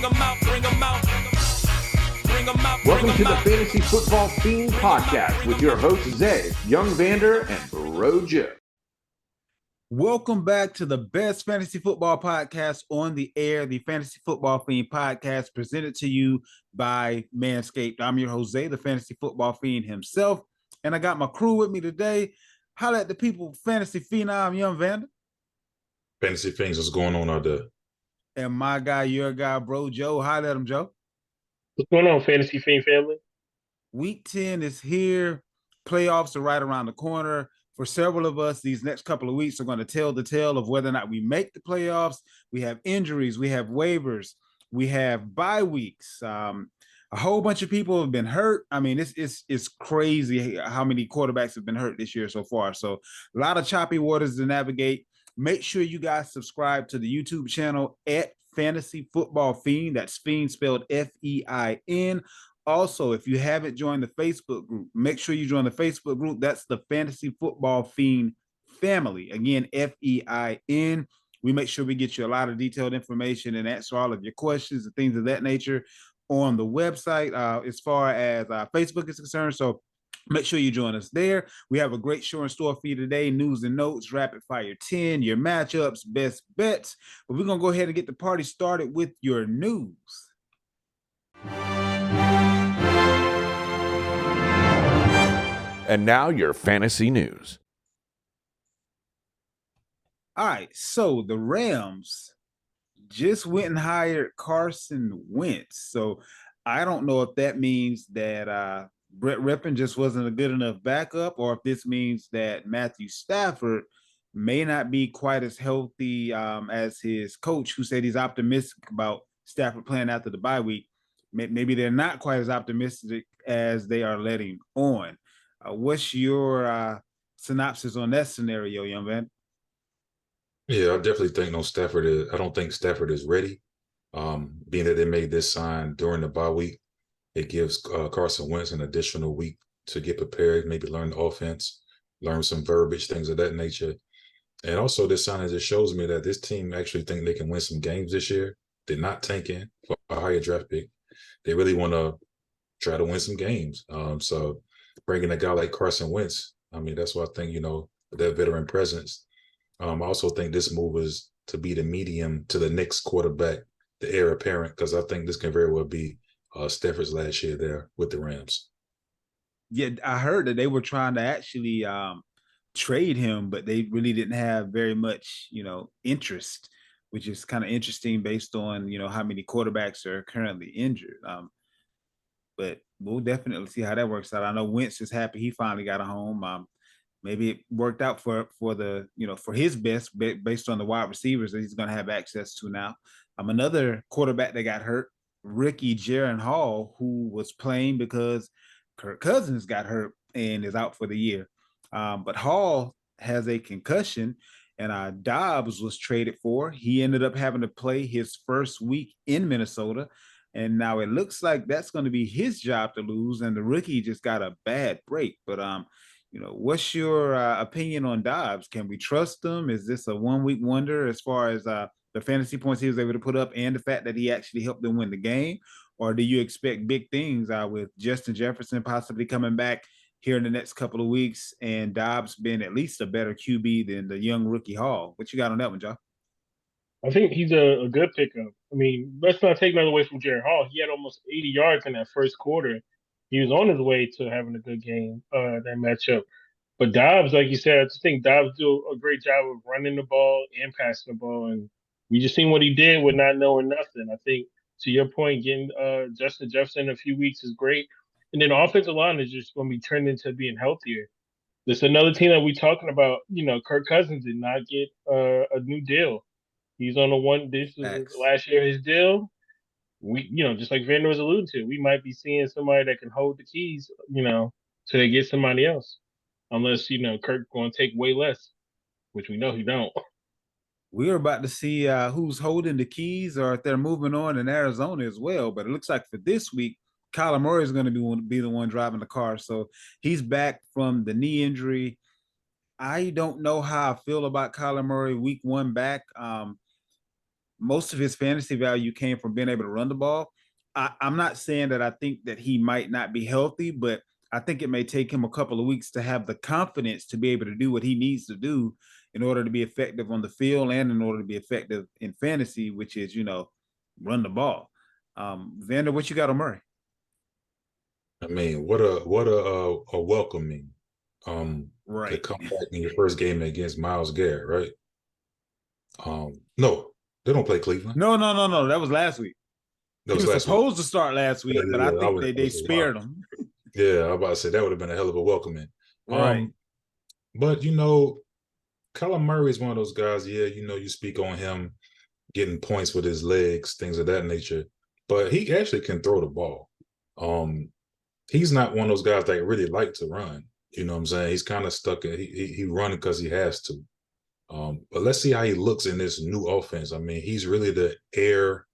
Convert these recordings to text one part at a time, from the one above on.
bring 'em out, bring 'em out. Bring 'em out. Welcome to the Fantasy Football Fiend Podcast with your hosts, Zay, Young Vander, and Bro Joe. Welcome back to the best fantasy football podcast on the air, the Fantasy Football Fiend Podcast, presented to you by Manscaped. I'm your Jose, the Fantasy Football Fiend himself, and I got my crew with me today. Holla at the people, Fantasy Phenom, Young Vander. Fantasy Fiends, what's going on out there? And my guy, your guy, Bro Joe. Holla at him, Joe. What's going on, Fantasy Fiend family? Week 10 is here. Playoffs are right around the corner. For several of us, these next couple of weeks are going to tell the tale of whether or not we make the playoffs. We have injuries, we have waivers, we have bye weeks. A whole bunch of people have been hurt. I mean, it's crazy how many quarterbacks have been hurt this year so far. So a lot of choppy waters to navigate. Make sure you guys subscribe to the YouTube channel at Fantasy Football Fiend. That's Fiend spelled F-E-I-N. Also, if you haven't joined the Facebook group, make sure you join the Facebook group. That's the Fantasy Football Fiend family. Again, F-E-I-N. We make sure we get you a lot of detailed information and answer all of your questions and things of that nature on the website as far as Facebook is concerned. So make sure you join us there. We have a great show in store for you today. News and notes, rapid fire 10, your matchups, best bets. But we're going to go ahead and get the party started with your news. And now your fantasy news. All right, so the Rams just went and hired Carson Wentz. So I don't know if that means that Brett Rippon just wasn't a good enough backup, or if this means that Matthew Stafford may not be quite as healthy as his coach, who said he's optimistic about Stafford playing after the bye week. Maybe they're not quite as optimistic as they are letting on. What's your synopsis on that scenario, young man? Yeah, I definitely think I don't think Stafford is ready. Being that they made this sign during the bye week, it gives Carson Wentz an additional week to get prepared, maybe learn the offense, learn some verbiage, things of that nature. And also this sign just shows me that this team actually think they can win some games this year. They're not tanking for a higher draft pick. They really want to try to win some games. So bringing a guy like Carson Wentz, I mean, that's why I think, that veteran presence. I also think this move is to be the medium to the next quarterback, the heir apparent, because I think this can very well be Stafford's last year there with the Rams. Yeah, I heard that they were trying to actually trade him, but they really didn't have very much, interest, which is kind of interesting based on, how many quarterbacks are currently injured. But we'll definitely see how that works out. I know Wentz is happy he finally got a home. Maybe it worked out for his best based on the wide receivers that he's going to have access to now. Another quarterback that got hurt, rookie Jaron Hall, who was playing because Kirk Cousins got hurt and is out for the year. But Hall has a concussion, and Dobbs was traded for. He ended up having to play his first week in Minnesota. And now it looks like that's going to be his job to lose, and the rookie just got a bad break. But what's your opinion on Dobbs? Can we trust him? Is this a one-week wonder as far as the fantasy points he was able to put up and the fact that he actually helped them win the game? Or do you expect big things with Justin Jefferson possibly coming back here in the next couple of weeks and Dobbs being at least a better QB than the young rookie Hall? What you got on that one, Joe? I think he's a good pickup. I mean, let's not take nothing away from Jaron Hall. He had almost 80 yards in that first quarter. He was on his way to having a good game, that matchup. But Dobbs, like you said, I just think Dobbs do a great job of running the ball and passing the ball. And we just seen what he did with not knowing nothing. I think, to your point, getting Justin Jefferson in a few weeks is great. And then the offensive line is just going to be turned into being healthier. There's another team that we're talking about. Kirk Cousins did not get a new deal. He's on the one. This is last year his deal. We, just like Vander was alluding to, we might be seeing somebody that can hold the keys, till they get somebody else. Unless Kirk going to take way less, which we know he don't. We're about to see who's holding the keys, or if they're moving on in Arizona as well. But it looks like for this week, Kyler Murray is going to be the one driving the car. So he's back from the knee injury. I don't know how I feel about Kyler Murray week one back. most of his fantasy value came from being able to run the ball. I'm not saying that I think that he might not be healthy, but I think it may take him a couple of weeks to have the confidence to be able to do what he needs to do in order to be effective on the field and in order to be effective in fantasy, which is, run the ball. Vander, what you got on Murray? I mean, what a welcoming to Right. come back in your first game against Myles Garrett, right? No, they don't play Cleveland. No. That was last week. That He was was last week. supposed to start last week, but I Yeah, think I they was wow. spared him. Yeah, I was about to say that would have been a hell of a welcoming. Right. But Kyler Murray is one of those guys. Yeah, you speak on him getting points with his legs, things of that nature. But he actually can throw the ball. He's not one of those guys that really like to run. You know what I'm saying? He's kind of stuck in he running because he has to. But let's see how he looks in this new offense. I mean, he's really the air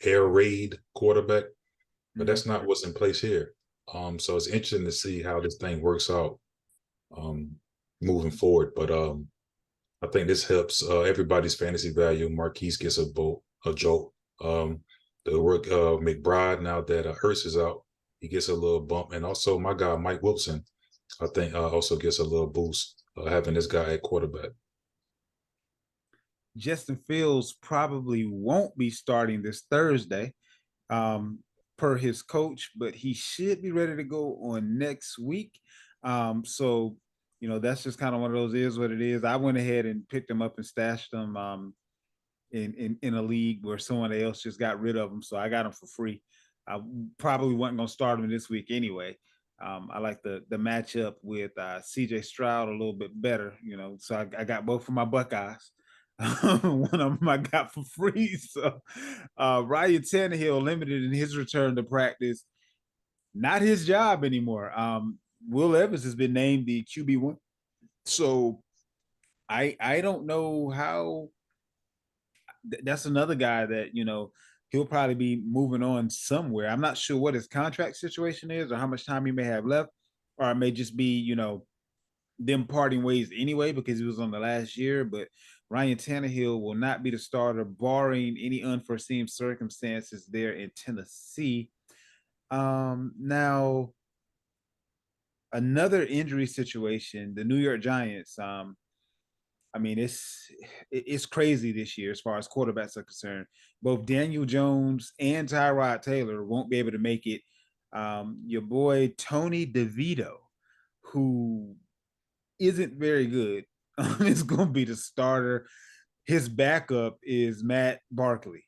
raid quarterback, but that's not what's in place here. So it's interesting to see how this thing works out moving forward. But I think this helps everybody's fantasy value. Marquise gets a jolt. The work McBride, now that Hurts is out, he gets a little bump, and also my guy Mike Wilson, I think also gets a little boost having this guy at quarterback. Justin Fields probably won't be starting this Thursday, per his coach, but he should be ready to go on next week. So that's just kind of one of those is what it is. I went ahead and picked him up and stashed him in a league where someone else just got rid of him, so I got him for free. I probably wasn't going to start him this week anyway. I like the matchup with CJ Stroud a little bit better, so I got both of my Buckeyes. One of them I got for free. So Ryan Tannehill limited in his return to practice. Not his job anymore. Will Levis has been named the QB1. So I don't know how. That's another guy that he'll probably be moving on somewhere. I'm not sure what his contract situation is or how much time he may have left, or it may just be them parting ways anyway because he was on the last year. But Ryan Tannehill will not be the starter, barring any unforeseen circumstances there in Tennessee. Now, another injury situation, the New York Giants. I mean, it's crazy this year as far as quarterbacks are concerned. Both Daniel Jones and Tyrod Taylor won't be able to make it. Your boy Tony DeVito, who isn't very good, is going to be the starter. His backup is Matt Barkley.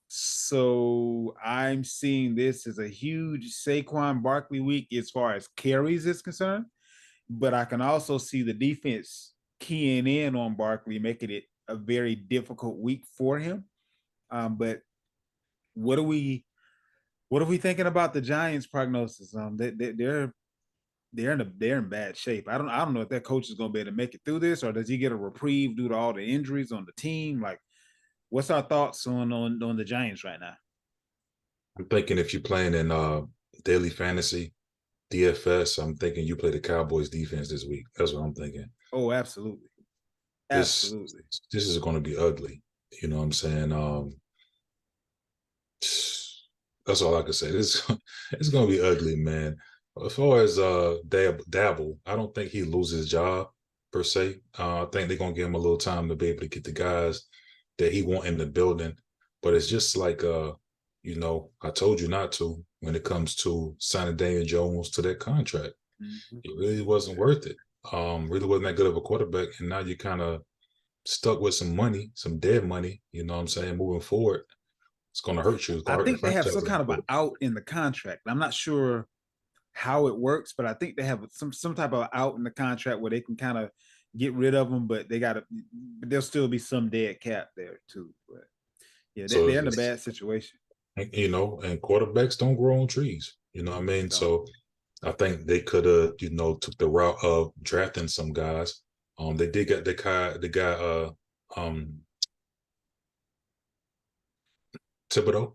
So I'm seeing this as a huge Saquon Barkley week as far as carries is concerned. But I can also see the defense keying in on Barkley, making it a very difficult week for him. But what are we thinking about the Giants' prognosis? They're in bad shape. I don't know if that coach is going to be able to make it through this, or does he get a reprieve due to all the injuries on the team? Like, what's our thoughts on the Giants right now? I'm thinking if you're playing in daily fantasy, DFS, I'm thinking you play the Cowboys defense this week. That's what I'm thinking. Oh, absolutely. This is going to be ugly. You know what I'm saying? That's all I can say. It's going to be ugly, man. As far as Dabble, I don't think he loses his job per se. I think they're going to give him a little time to be able to get the guys that he want in the building. But it's just like, I told you not to when it comes to signing Daniel Jones to that contract. Mm-hmm. It really wasn't worth it. Really wasn't that good of a quarterback. And now you're kind of stuck with some money, some dead money, you know what I'm saying, moving forward. It's going to hurt you. I think they have some kind of an out in the contract. I'm not sure how it works, but I think they have some type of out in the contract where they can kind of get rid of them, but there'll still be some dead cap there too. But yeah, they're in a bad situation. And quarterbacks don't grow on trees. You know what I mean? So I think they could have, took the route of drafting some guys. They did get the guy Thibodeau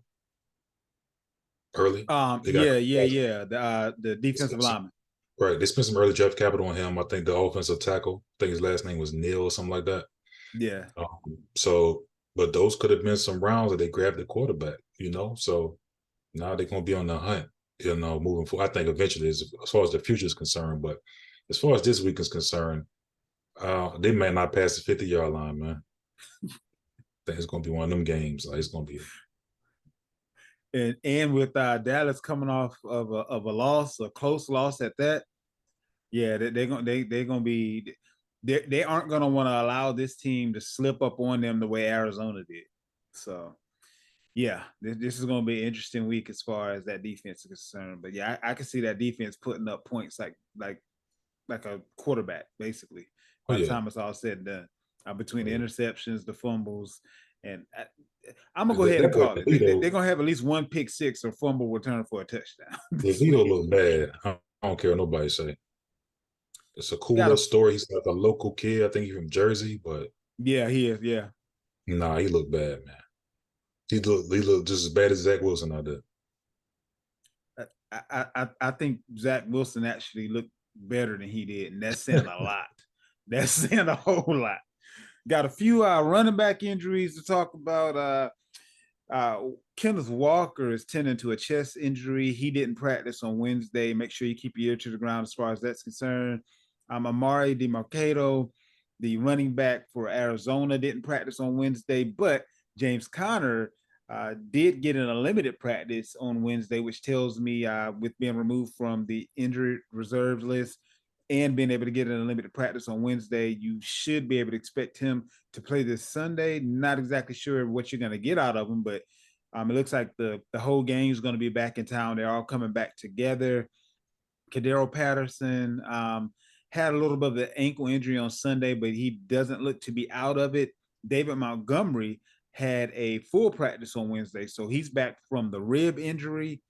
early. The defensive lineman. Right. They spent some early draft capital on him. I think the offensive tackle, I think his last name was Neal or something like that. Yeah. So But those could have been some rounds that they grabbed the quarterback, So now they're going to be on the hunt, moving forward. I think eventually, as far as the future is concerned, but as far as this week is concerned, they may not pass the 50-yard line, man. I think it's going to be one of them games. Like it's going to be. And with Dallas coming off of a loss, a close loss at that, yeah, they're gonna be they aren't gonna want to allow this team to slip up on them the way Arizona did. So yeah, this is going to be an interesting week as far as that defense is concerned. But yeah, I can see that defense putting up points like a quarterback, basically, Oh, by the yeah. time it's all said and done. Between Oh, the yeah. interceptions, the fumbles, and I'm gonna go ahead and call it. They're gonna have at least one pick six or fumble return for a touchdown. DeVito look bad. I don't care what nobody say. It's a cool Got little him. story. He's like a local kid. I think he's from Jersey, but Yeah, he is. Yeah, nah, he look bad, man. He look just as bad as Zach Wilson out there. I think Zach Wilson actually looked better than he did, and that's saying a lot. That's saying a whole lot. Got a few running back injuries to talk about. Kenneth Walker is tending to a chest injury. He didn't practice on Wednesday. Make sure you keep your ear to the ground as far as that's concerned. Amari DeMarcado, the running back for Arizona, didn't practice on Wednesday, but James Conner did get in a limited practice on Wednesday, which tells me with being removed from the injured reserve list and being able to get in a limited practice on Wednesday, you should be able to expect him to play this Sunday. Not exactly sure what you're going to get out of him, but it looks like the whole game is going to be back in town. They're all coming back together. Kadero Patterson had a little bit of an ankle injury on Sunday, but he doesn't look to be out of it. David Montgomery had a full practice on Wednesday, so he's back from the rib injury.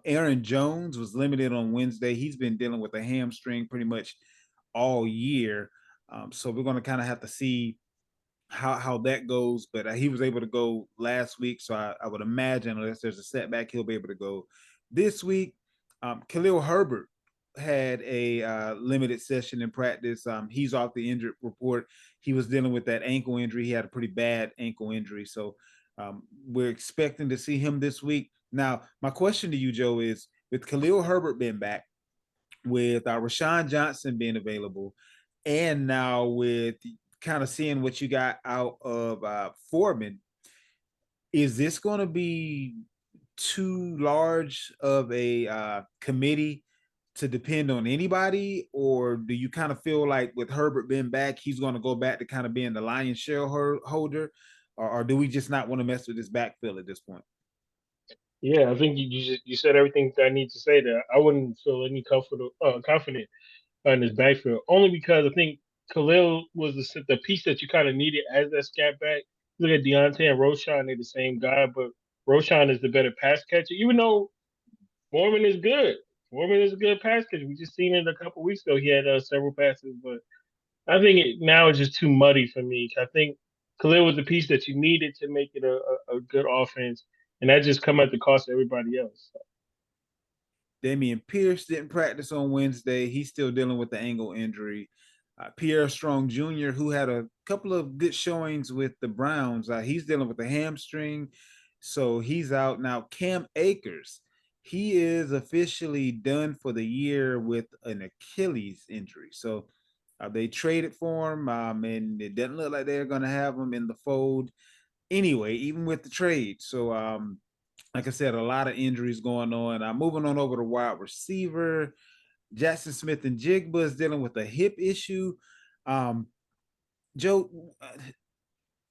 Aaron Jones was limited on Wednesday. He's been dealing with a hamstring pretty much all year. So we're going to kind of have to see how that goes. But he was able to go last week, so I would imagine unless there's a setback, he'll be able to go this week. Khalil Herbert had a limited session in practice. He's off the injured report. He was dealing with that ankle injury. He had a pretty bad ankle injury, so we're expecting to see him this week. Now, my question to you, Joe, is with Khalil Herbert being back, with Rashawn Johnson being available, and now with kind of seeing what you got out of Foreman, is this going to be too large of a committee to depend on anybody, or do you kind of feel like with Herbert being back, he's going to go back to kind of being the lion's share holder, or do we just not want to mess with this backfield at this point? Yeah, I think you said everything that I need to say there. I wouldn't feel any confident in his backfield, only because I think Khalil was the piece that you kind of needed as that scat back. Look at Deontay and Roshan; they're the same guy, but Roshan is the better pass catcher. Even though Foreman is good, Foreman is a good pass catcher. We just seen it a couple weeks ago. He had several passes, but I think now it's just too muddy for me. I think Khalil was the piece that you needed to make it a good offense, and that just come at the cost of everybody else. Damian Pierce didn't practice on Wednesday. He's still dealing with the ankle injury. Pierre Strong Jr., who had a couple of good showings with the Browns, he's dealing with a hamstring, so he's out now. Cam Akers, he is officially done for the year with an Achilles injury. So they traded for him, and it doesn't look like they're going to have him in the fold anyway, even with the trade. So like I said, a lot of injuries going on. Moving on over to wide receiver, Jackson Smith and Jigba is dealing with a hip issue. Joe,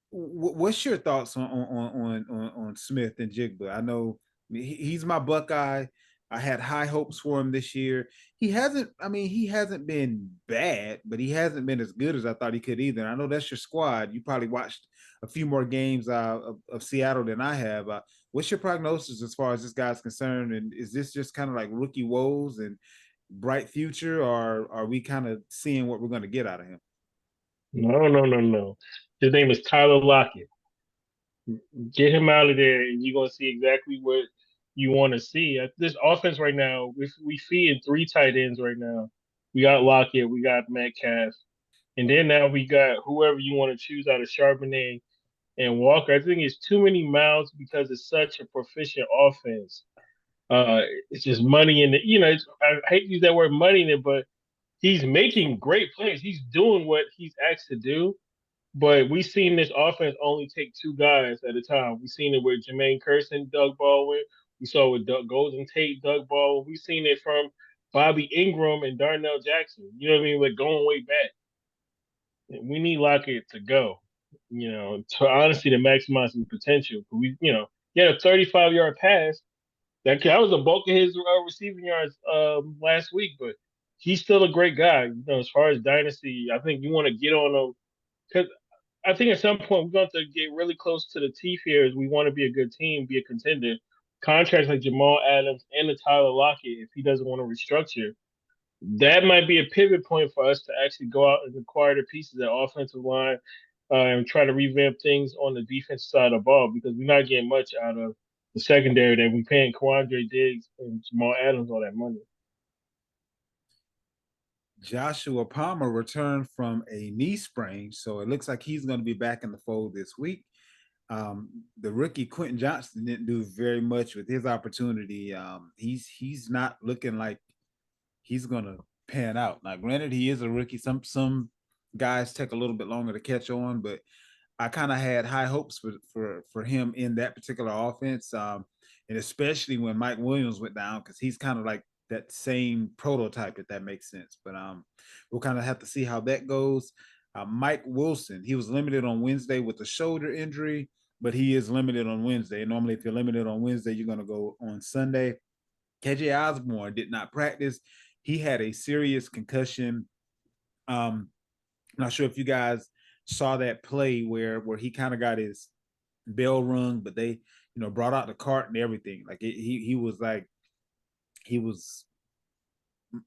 what's your thoughts on Smith and Jigba? I know he's my Buckeye. I had high hopes for him this year. He hasn't. I mean, he hasn't been bad, but he hasn't been as good as I thought he could either. I know that's your squad. You probably watched a few more games of Seattle than I have. What's your prognosis as far as this guy's concerned? And is this just kind of like rookie woes and bright future, or are we kind of seeing what we're going to get out of him? No, no, no, no. His name is Tyler Lockett. Get him out of there, and you're gonna see exactly what you want to see. This offense right now, we feed three tight ends right now. We got Lockett, we got Metcalf, and then now we got whoever you want to choose out of Charbonnet and Walker. I think it's too many mouths because it's such a proficient offense. It's just money in it. I hate to use that word money in it, but he's making great plays. He's doing what he's asked to do. But we've seen this offense only take two guys at a time. We've seen it with Jermaine Curson, Doug Baldwin. We saw it with Doug Golden Tate, Doug Baldwin. We've seen it from Bobby Ingram and Darnell Jackson. You know what I mean? Like going way back. We need Lockett to go. To honestly to maximize his potential. He had a 35-yard pass. That was the bulk of his receiving yards last week, but he's still a great guy. As far as dynasty, I think you want to get on him because I think at some point we're going to get really close to the teeth here. As we want to be a good team, be a contender. Contracts like Jamal Adams and the Tyler Lockett, if he doesn't want to restructure, that might be a pivot point for us to actually go out and acquire the pieces at offensive line and try to revamp things on the defense side of the ball because we're not getting much out of the secondary that we're paying Quandre Diggs and Jamal Adams all that money. Joshua Palmer returned from a knee sprain, so it looks like he's going to be back in the fold this week. The rookie Quentin Johnson didn't do very much with his opportunity. He's not looking like he's going to pan out. Now, granted, he is a rookie. Some guys take a little bit longer to catch on, but I kind of had high hopes for him in that particular offense, and especially when Mike Williams went down because he's kind of like that same prototype, if that makes sense. But we'll kind of have to see how that goes. Mike Wilson, he was limited on Wednesday with a shoulder injury, but he is limited on Wednesday. Normally, if you're limited on Wednesday, you're going to go on Sunday. KJ Osborne did not practice. He had a serious concussion. I'm not sure if you guys saw that play where he kind of got his bell rung, but they, brought out the cart and everything. Like he was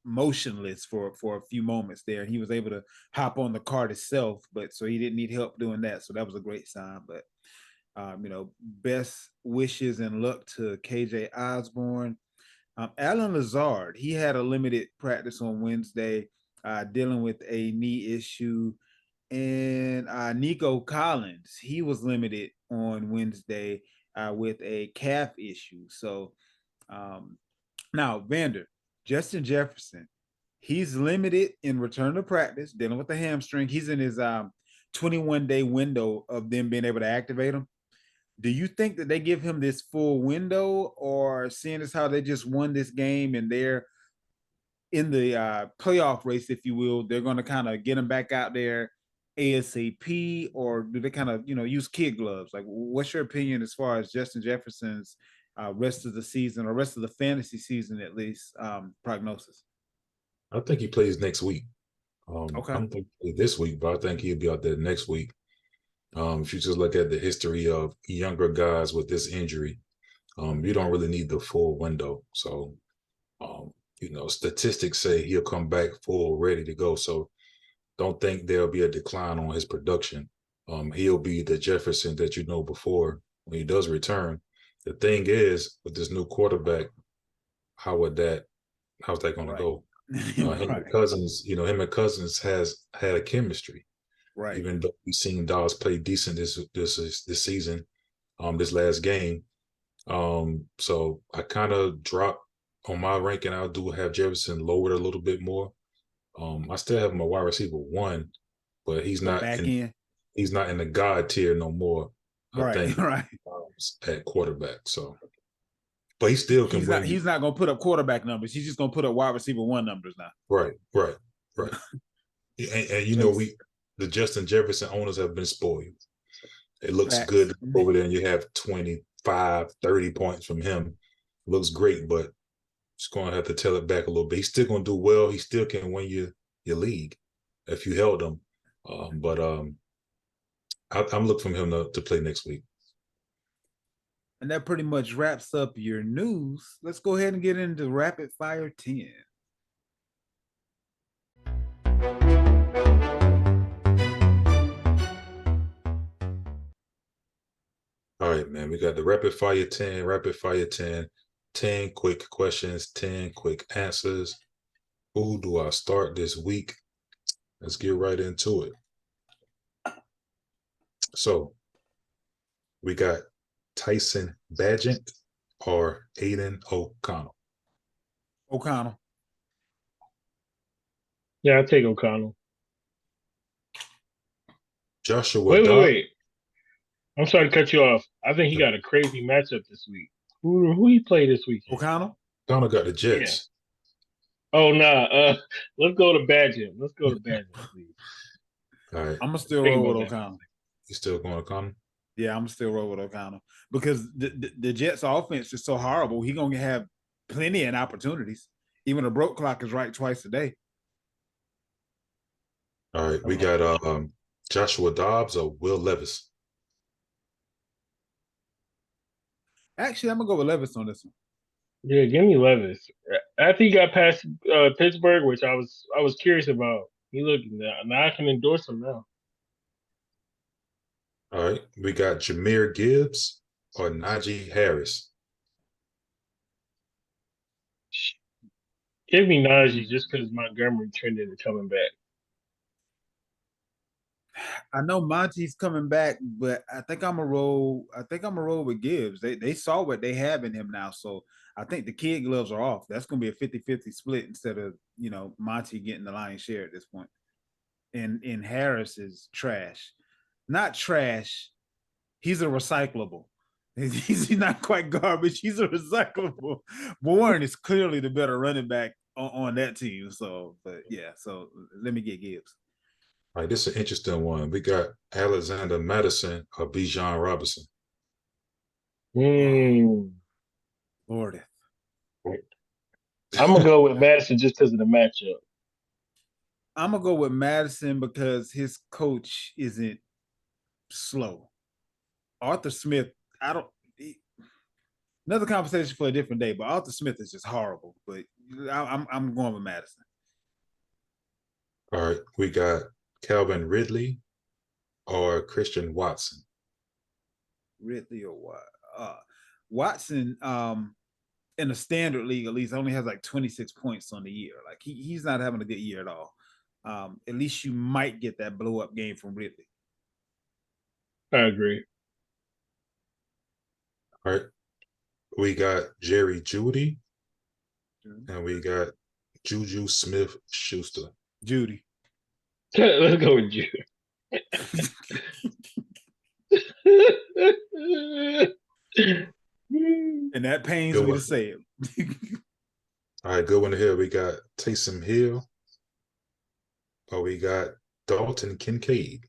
motionless for a few moments there. He was able to hop on the cart itself, but so he didn't need help doing that. So that was a great sign. But best wishes and luck to KJ Osborne. Alan Lazard, he had a limited practice on Wednesday, dealing with a knee issue. And Nico Collins, he was limited on Wednesday with a calf issue. So now, Vander, Justin Jefferson, he's limited in return to practice, dealing with the hamstring. He's in his 21-day window of them being able to activate him. Do you think that they give him this full window, or seeing as how they just won this game and they're in the playoff race, if you will, they're going to kind of get him back out there ASAP, or do they kind of, use kid gloves? Like, what's your opinion as far as Justin Jefferson's rest of the season, or rest of the fantasy season, at least, prognosis? I think he plays next week. Okay. I don't think this week, but I think he'll be out there next week. If you just look at the history of younger guys with this injury, you don't really need the full window. So, statistics say he'll come back full, ready to go. So don't think there'll be a decline on his production. He'll be the Jefferson that you know before when he does return. The thing is, with this new quarterback, how's that going to go? Him and Cousins has had a chemistry. Right. Even though we've seen Dallas play decent this season, this last game. So I kind of dropped on my ranking. I do have Jefferson lowered a little bit more. I still have him a wide receiver 1, but he's not he's not in the God tier no more. I think at quarterback. So, but he still can win. He's not going to put up quarterback numbers. He's just going to put up wide receiver 1 numbers now. Right. and the Justin Jefferson owners have been spoiled. It looks good over there, and you have 25, 30 points from him. It looks great, but just going to have to tell it back a little bit. He's still going to do well. He still can win your league if you held him. But I'm looking for him to play next week. And that pretty much wraps up your news. Let's go ahead and get into Rapid Fire 10. All right, man. We got the Rapid Fire 10. 10 quick questions, 10 quick answers. Who do I start this week? Let's get right into it. So, We got Tyson Bagent or Aiden O'Connell. O'Connell. Yeah, I'll take O'Connell. Joshua Wait, wait, Dobbs. wait. I'm sorry to cut you off. I think he got a crazy matchup this week. Who he play this weekend? O'Connell. O'Connell got the Yeah. Jets. Oh nah. Let's go to Badger. Let's go to Badger, please. All right. I'm gonna still Think roll with about that. O'Connell. You still going O'Connell? Yeah, I'm still roll with O'Connell because the Jets' offense is so horrible. He gonna have plenty of opportunities. Even a broke clock is right twice a day. All right. We got Joshua Dobbs or Will Levis. Actually, I'm gonna go with Levis on this one. Yeah, give me Levis. After he got past Pittsburgh, which I was curious about, he looked now I can endorse him now. All right. We got Jahmyr Gibbs or Najee Harris. Give me Najee just because Montgomery trended to coming back. I know Monty's coming back, but I think I'm a roll. I think I'm a roll with Gibbs. They saw what they have in him now, so I think the kid gloves are off. That's going to be a 50-50 split instead of Monty getting the lion's share at this point. And Harris is trash, not trash. He's a recyclable. He's not quite garbage. He's a recyclable. Warren is clearly the better running back on that team. So, but yeah. So let me get Gibbs. All right, this is an interesting one. We got Alexander Madison or Bijan Robinson. Lord. I'm gonna go with Madison just because of the matchup. I'm gonna go with Madison because his coach isn't slow. Arthur Smith, another conversation for a different day, but Arthur Smith is just horrible. But I'm going with Madison. All right, we got Calvin Ridley or Christian Watson. Ridley or what? Watson, in a standard league, at least only has like 26 points on the year. Like he's not having a good year at all. At least you might get that blow up game from Ridley. I agree. All right. We got Jerry Jeudy and we got Juju Smith-Schuster. Judy. Let's go with Judy. And that pains me to say it. All right, good one here. We got Taysom Hill or we got Dalton Kincaid.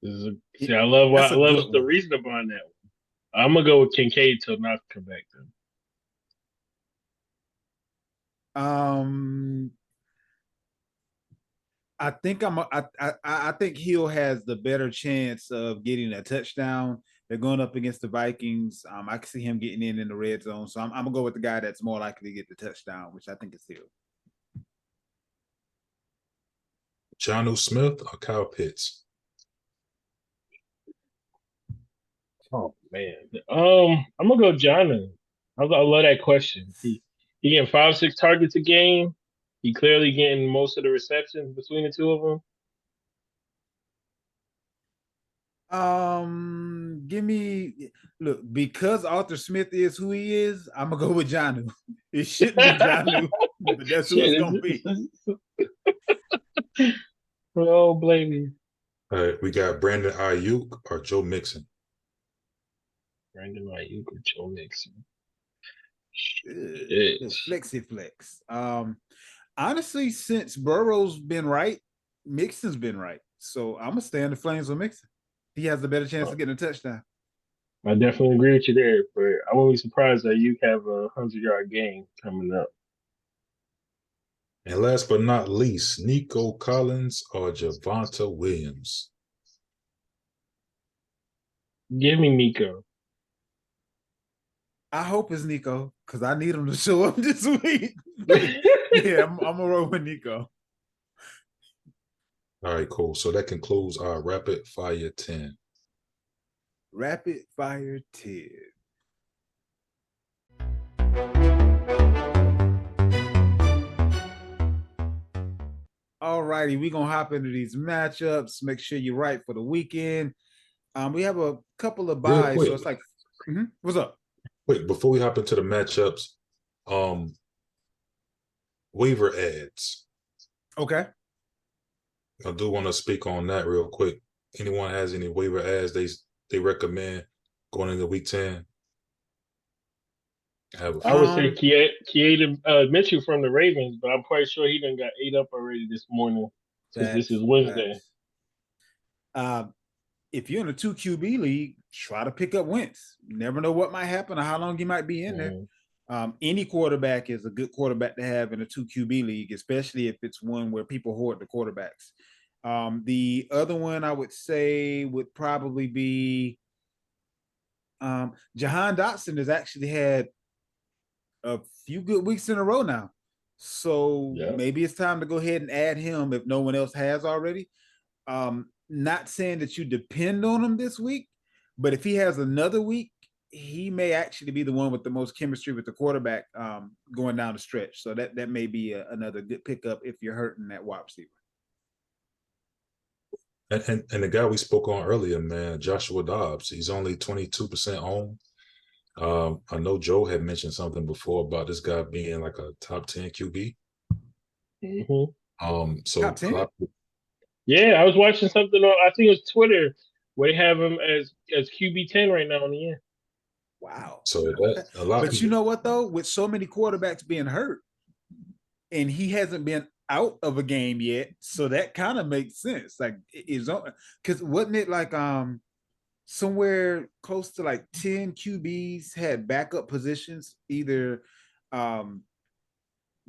See, I love the reason behind that one. I'm gonna go with Kincaid till not come back then. I think Hill has the better chance of getting a touchdown. They're going up against the Vikings. I can see him getting in the red zone. So I'm gonna go with the guy that's more likely to get the touchdown, which I think is Hill. Jonnu Smith or Kyle Pitts? Oh man, I'm gonna go Jonnu. I love that question. He getting 5-6 targets a game. He clearly getting most of the receptions between the two of them. Look, because Arthur Smith is who he is, I'm gonna go with Jonnu. It shouldn't be Jonnu, but that's who it's gonna be. Oh, blame me. All right, we got Brandon Ayuk or Joe Mixon. Brandon Ayuk or Joe Mixon. Flexy flex. Honestly, since Burrow's been right, Mixon's been right. So I'm gonna stay in the flames with Mixon. He has a better chance of getting a touchdown. I definitely agree with you there, but I won't be surprised that you have a 100-yard game coming up. And last but not least, Nico Collins or Javonte Williams. Give me Nico. I hope it's Nico because I need him to show up this week. Yeah, I'm gonna roll with Nico. All right, cool. So that concludes our Rapid Fire 10. Rapid Fire 10. All righty, we're gonna hop into these matchups. Make sure you're right for the weekend. We have a couple of Real buys, so quick, it's like, what's up? before we hop into the matchups, um, waiver ads. Okay. I do want to speak on that real quick. Anyone has any waiver ads they recommend going into week 10? Have a I would say Um, Keita Mitchell from the Ravens, but I'm quite sure he done got ate up already this morning since this is Facts, Wednesday. facts. Uh, if you're in a 2 QB league, try to pick up Wentz. You never know what might happen or how long he might be in there. Any quarterback is a good quarterback to have in a 2 QB league, especially if it's one where people hoard the quarterbacks. The other one I would say would probably be Jahan Dotson has actually had a few good weeks in a row now. So Yeah. maybe it's time to go ahead and add him if no one else has already. Not saying that you depend on him this week, but if he has another week, he may actually be the one with the most chemistry with the quarterback going down the stretch. So that may be another good pickup if you're hurting that wide receiver. And the guy we spoke on earlier, man, Joshua Dobbs, he's only 22% owned. I know Joe had mentioned something before about this guy being like a top 10 QB. So Top 10? Yeah, I was watching something on, I think it was Twitter, where they have him as QB10 right now in the year. Wow. So that a lot. But you know what though? With so many quarterbacks being hurt, and he hasn't been out of a game yet, so that kind of makes sense. Like, is because wasn't it like somewhere close to like 10 QBs had backup positions, either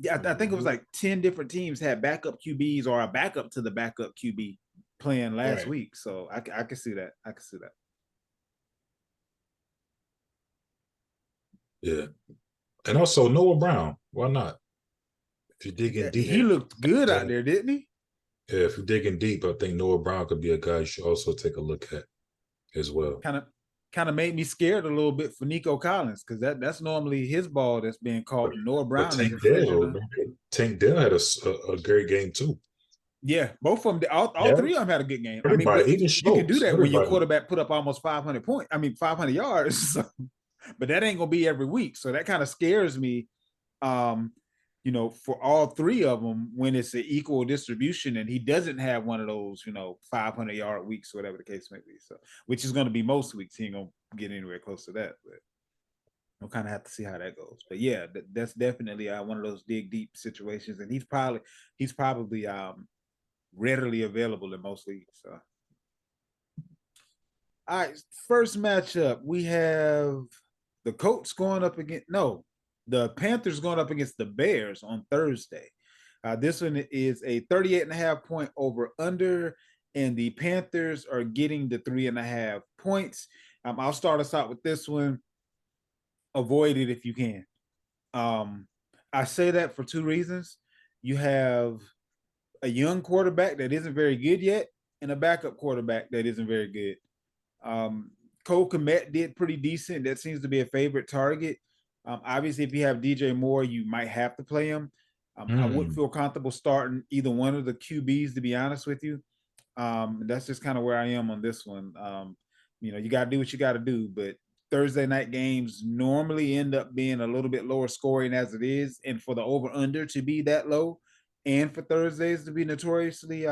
yeah, I think it was like 10 different teams had backup QBs or a backup to the backup QB playing last week. So I can see that. I can see that. Yeah. And also Noah Brown. Why not? If you're digging deep. He looked good out there, didn't he? Yeah, if you're digging deep, I think Noah Brown could be a guy you should also take a look at as well. Kind of made me scared a little bit for Nico Collins, because that's normally his ball that's being caught. Noah Brown is Tank Dell had a great game too. Yeah, both of them, all three of them had a good game. Everybody, I mean, you can do that when your everybody. quarterback put up almost 500 points. 500 yards. So, but that ain't gonna be every week. So that kind of scares me. For all three of them, when it's an equal distribution, and he doesn't have one of those, 500-yard weeks, whatever the case may be. So, which is going to be most weeks. He ain't gonna get anywhere close to that, but we'll kind of have to see how that goes. But yeah, that's definitely one of those dig deep situations, and he's probably readily available in most leagues. So. All right, first matchup, we have the Colts going up against the Panthers going up against the Bears on Thursday. This one is a 38.5 point over under, and the Panthers are getting the 3.5 points. I'll start us out with this one. Avoid it if you can. I say that for two reasons. You have a young quarterback that isn't very good yet, and a backup quarterback that isn't very good. Cole Kmet did pretty decent. That seems to be a favorite target. Obviously, if you have DJ Moore, you might have to play him. I wouldn't feel comfortable starting either one of the QBs, to be honest with you. That's just kind of where I am on this one. You got to do what you got to do, but Thursday night games normally end up being a little bit lower scoring as it is, and for the over-under to be that low, and for Thursdays to be notoriously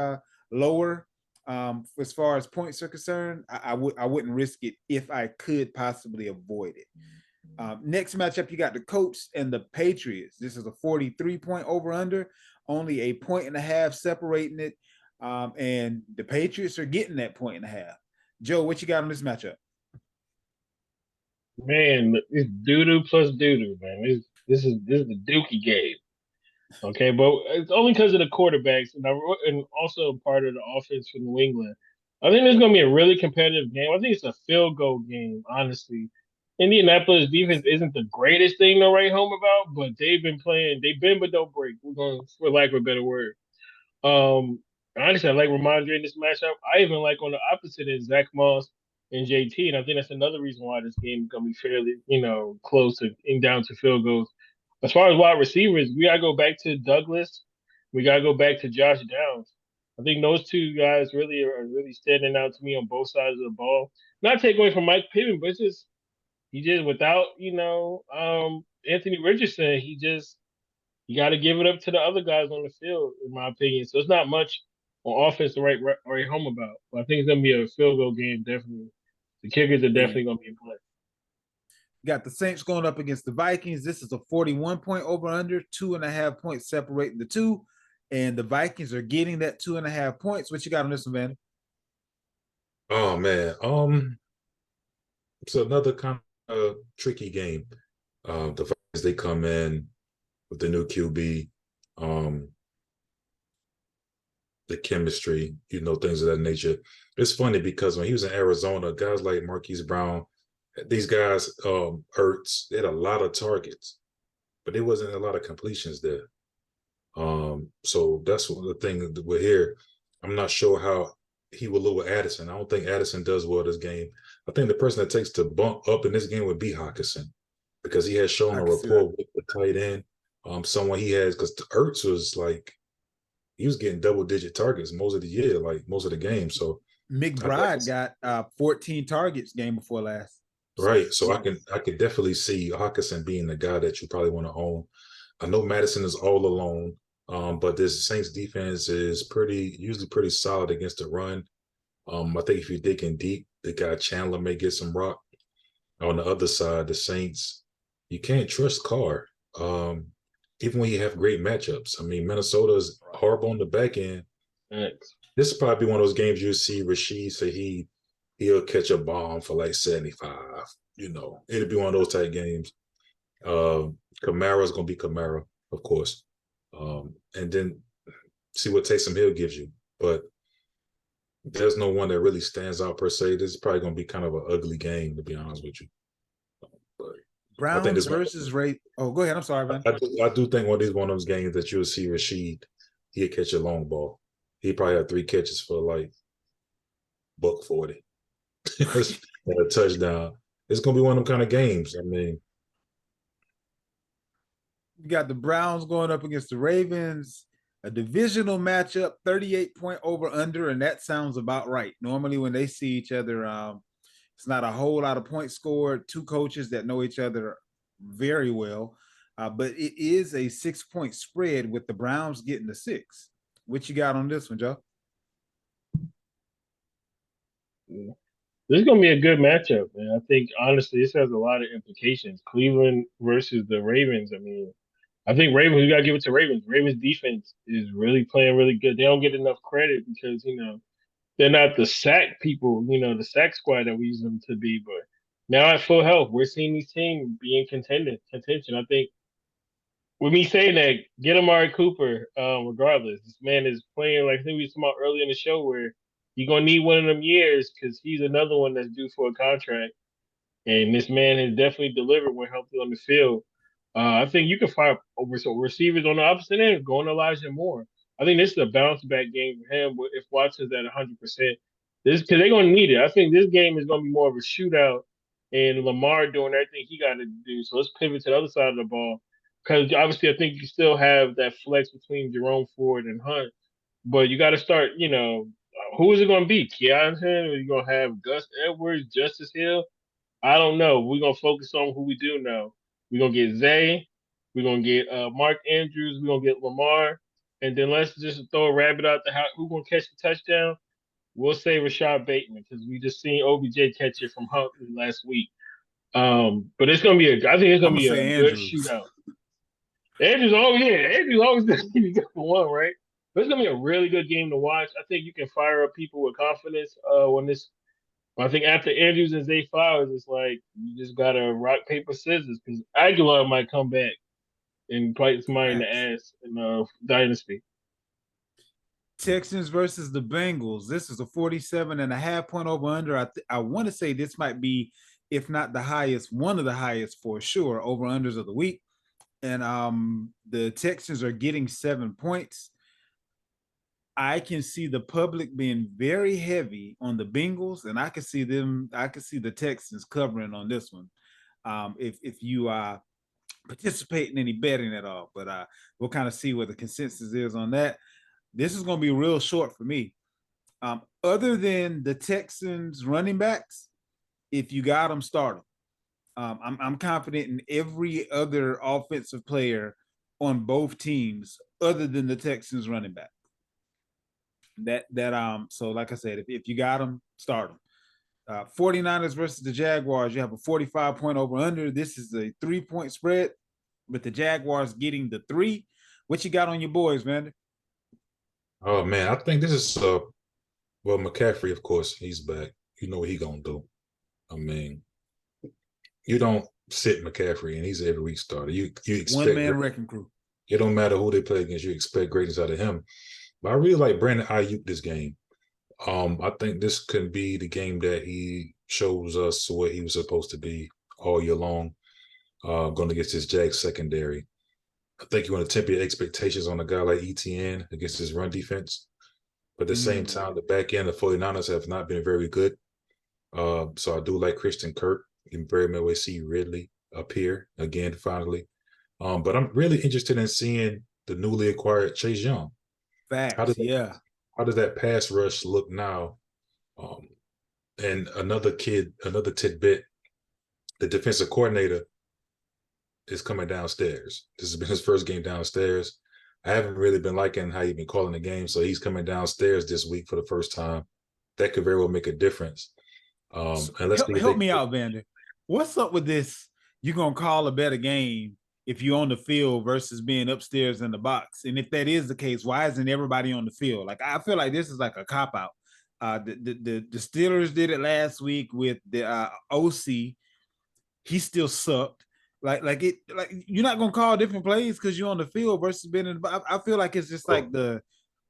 lower as far as points are concerned, I wouldn't risk it if I could possibly avoid it. Next matchup, you got the Colts and the Patriots. This is a 43-point over-under, only a 1.5 separating it, and the Patriots are getting that 1.5. Joe, what you got on this matchup? Man, it's doo-doo plus doo-doo, man. This is the dookie game. Okay, but it's only because of the quarterbacks and also part of the offense for New England. I think there's going to be a really competitive game. I think it's a field goal game, honestly. Indianapolis defense isn't the greatest thing to write home about, but they've been playing. They bend but don't break. We're going, for lack of a better word. Honestly, I like Ramondre in this matchup. I even like on the opposite end, Zach Moss and JT, and I think that's another reason why this game is going to be fairly, close to and down to field goals. As far as wide receivers, we gotta go back to Douglas. We gotta go back to Josh Downs. I think those two guys really are standing out to me on both sides of the ball. not take away from Mike Pittman, but it's just he just without Anthony Richardson, you got to give it up to the other guys on the field, in my opinion. So it's not much on offense to write home about. But I think it's gonna be a field goal game, definitely. The kickers are definitely gonna be in play. Got the Saints going up against the Vikings. This is a 41-point over-under, 2.5 points separating the two. And the Vikings are getting that 2.5 points. What you got on this one, Van? Oh man, it's another kind of tricky game. The Vikings, they come in with the new QB, the chemistry, things of that nature. It's funny because when he was in Arizona, guys like Marquise Brown, these guys, Ertz, they had a lot of targets, but there wasn't a lot of completions there. So that's one of the things that we're here. I'm not sure how he will look with Addison. I don't think Addison does well this game. I think the person that takes to bump up in this game would be Hawkinson, because he has shown a rapport with the tight end. Someone he has, because Ertz was like, he was getting double-digit targets most of the year, like most of the game. So McBride got 14 targets game before last. Right. So I could definitely see Hawkinson being the guy that you probably want to own. I know Madison is all alone, but this Saints defense is usually pretty solid against the run. I think if you're digging deep, the guy Chandler may get some rock. On the other side, the Saints, you can't trust Carr, even when you have great matchups. I mean, Minnesota's horrible on the back end. Thanks. This is probably one of those games you see Rashid say he'll catch a bomb for like 75. It'll be one of those type games. Kamara's gonna be Kamara, of course, and then see what Taysom Hill gives you. But there's no one that really stands out per se. This is probably gonna be kind of an ugly game, to be honest with you. But Browns versus Ray. Oh, go ahead. I'm sorry, man. I do think one of those games that you'll see Rashid, he'll catch a long ball. He probably had 3 catches for like $140 and a touchdown. It's gonna be one of them kind of games. I mean, you got the Browns going up against the Ravens, a divisional matchup, 38-point over under, and that sounds about right. Normally, when they see each other, it's not a whole lot of points scored. 2 coaches that know each other very well, but it is a 6-point spread with the Browns getting the 6. What you got on this one, Joe? Yeah. This is going to be a good matchup, man. I think, honestly, this has a lot of implications. Cleveland versus the Ravens. I mean, I think Ravens, we got to give it to Ravens. Ravens defense is really playing really good. They don't get enough credit because, they're not the sack people, the sack squad that we use them to be. But now at full health, we're seeing these teams be in contention. I think with me saying that, get Amari Cooper, regardless. This man is playing like I think we talked about earlier in the show where you're gonna need one of them years because he's another one that's due for a contract. And this man has definitely delivered when healthy on the field. I think you can find over some receivers on the opposite end, going to Elijah Moore. I think this is a bounce back game for him if Watson's at 100%. This because they're gonna need it. I think this game is gonna be more of a shootout, and Lamar doing everything he got to do. So let's pivot to the other side of the ball because obviously I think you still have that flex between Jerome Ford and Hunt, but you got to start. Who is it going to be? Keontae? Or you going to have Gus Edwards, Justice Hill? I don't know. We're going to focus on who we do know. We're going to get Zay. We're going to get Mark Andrews. We're going to get Lamar. And then let's just throw a rabbit out the house. Who's going to catch the touchdown? We'll say Rashad Bateman because we just seen OBJ catch it from Huntley last week. But it's going to be I think it's going to be a good shootout. Andrews always going to be good for one, right? But it's going to be a really good game to watch. I think you can fire up people with confidence I think after Andrews and Zay Flowers, it's like you just gotta rock, paper, scissors because Aguilar might come back and bite somebody in the ass in Dynasty. Texans versus the Bengals. This is a 47.5-point over under. I want to say this might be, if not the highest, one of the highest for sure, over unders of the week. And the Texans are getting 7 points. I can see the public being very heavy on the Bengals, and I can see the Texans covering on this one. If you participate in any betting at all, but we'll kind of see what the consensus is on that. This is going to be real short for me. Other than the Texans running backs, If you got them, start them. I'm confident in every other offensive player on both teams other than the Texans running back. So like I said, if you got them, start them. 49ers versus the Jaguars, you have a 45-point over under. This is a 3-point spread, with the Jaguars getting the 3. What you got on your boys, man? Oh man, I think this is well, McCaffrey, of course, he's back. You know what he gonna do. I mean, you don't sit McCaffrey and he's an every week starter. You expect One-man wrecking crew. it don't matter who they play against, you expect greatness out of him. But I really like Brandon Ayuk this game. I think this can be the game that he shows us what he was supposed to be all year long. Going against his Jags secondary. I think you want to temper your expectations on a guy like ETN against his run defense. But at the same time, the back end of 49ers have not been very good. So I do like Christian Kirk. You can very much see Ridley appear again finally. But I'm really interested in seeing the newly acquired Chase Young. Facts, How does that pass rush look now? And another tidbit, the defensive coordinator is coming downstairs. This has been his first game downstairs. I haven't really been liking how he's been calling the game, so he's coming downstairs this week for the first time. That could very well make a difference. And let's help me out, Vander. What's up with this? You're gonna call a better game if you're on the field versus being upstairs in the box. And if that is the case, why isn't everybody on the field? Like, I feel like this is like a cop out. The Steelers did it last week with the OC. He still sucked. Like you're not gonna call different plays because you're on the field versus being in the. I feel like it's just like the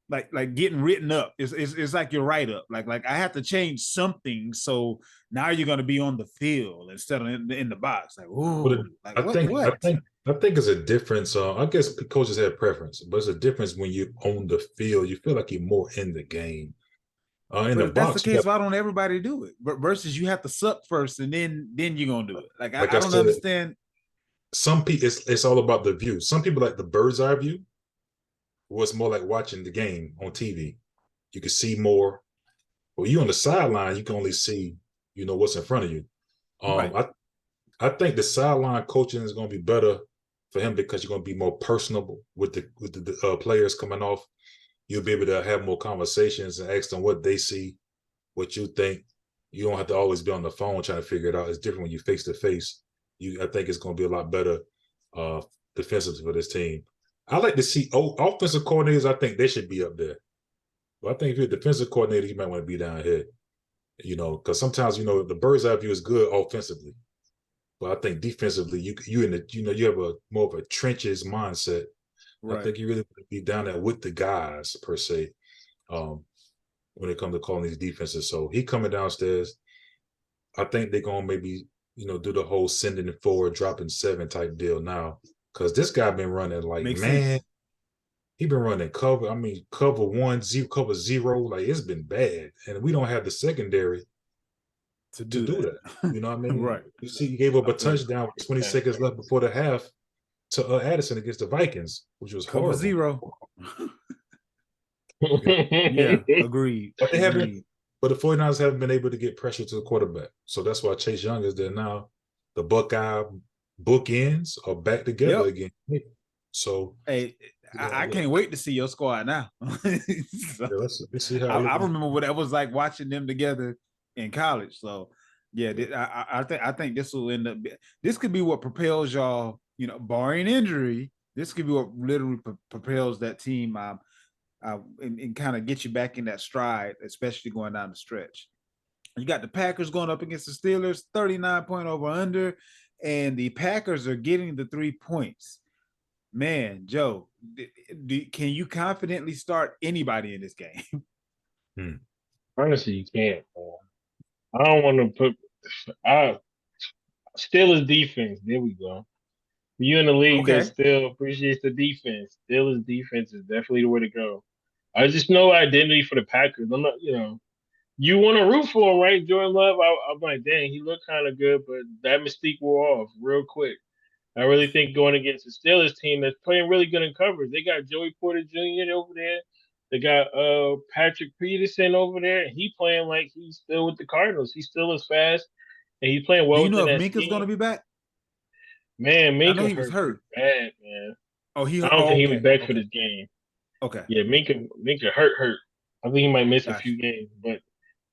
like getting written up. It's like your write up. Like I have to change something, so now you're gonna be on the field instead of in the box. Like, ooh, like what? I think it's a difference. I guess coaches have preference, but it's a difference when you're on the field. You feel like you're more in the game. But if that's the case, why don't everybody do it? But versus you have to suck first and then you're gonna do it. Like I don't understand. Some people, it's all about the view. Some people like the bird's eye view. Was more like watching the game on TV. You can see more. Well, you on the sideline, you can only see, what's in front of you. Right. I think the sideline coaching is going to be better for him because you're going to be more personable with the players coming off. You'll be able to have more conversations and ask them what they see, what you think. You don't have to always be on the phone trying to figure it out. It's different when you face to face. I think it's going to be a lot better defensively for this team. I like to see offensive coordinators. I think they should be up there. But I think if you're a defensive coordinator, you might want to be down here. Because sometimes the bird's eye view is good offensively, but I think defensively, you have a more of a trenches mindset. Right. I think you really want to be down there with the guys per se, when it comes to calling these defenses. So he coming downstairs. I think they're gonna maybe do the whole sending it forward, dropping 7 type deal now. Because this guy been running like, makes sense. He been running cover. I mean, cover 1, cover 0. Like, it's been bad. And we don't have the secondary to do that. You know what I mean? Right. You see, he gave up a touchdown with 20 seconds left before the half to Addison against the Vikings, which was cover horrible. 0. Yeah, agreed. But they haven't. But the 49ers haven't been able to get pressure to the quarterback. So that's why Chase Young is there now. The Buckeye bookends are back together again. So hey, I can't wait to see your squad now. Let's see how I remember what it was like watching them together in college. So yeah, I think this will end up. This could be what propels y'all. Barring injury, this could be what literally propels that team and kind of get you back in that stride, especially going down the stretch. You got the Packers going up against the Steelers, 39-point over under. And the Packers are getting the 3 points. Man, Joe, can you confidently start anybody in this game? Honestly, you can't. I don't want to put. Steelers defense. There we go. You in the league that still appreciates the defense. Steelers defense is definitely the way to go. I just know identity for the Packers. I'm not, you want to root for him, right? Jordan Love, I'm like, dang, he looked kind of good, but that mystique wore off real quick. I really think going against the Steelers team that's playing really good in coverage. They got Joey Porter Jr. over there. They got Patrick Peterson over there. He playing like he's still with the Cardinals. He's still as fast. and he's playing Do well you know within if that Minka's going scheme. to be back? Man, I know Minka he was hurt pretty hurt. bad, man. Oh, I don't think he'll be okay. back for Okay. this game. Okay. Yeah, Minka hurt. I think he might miss a Gotcha. few games, but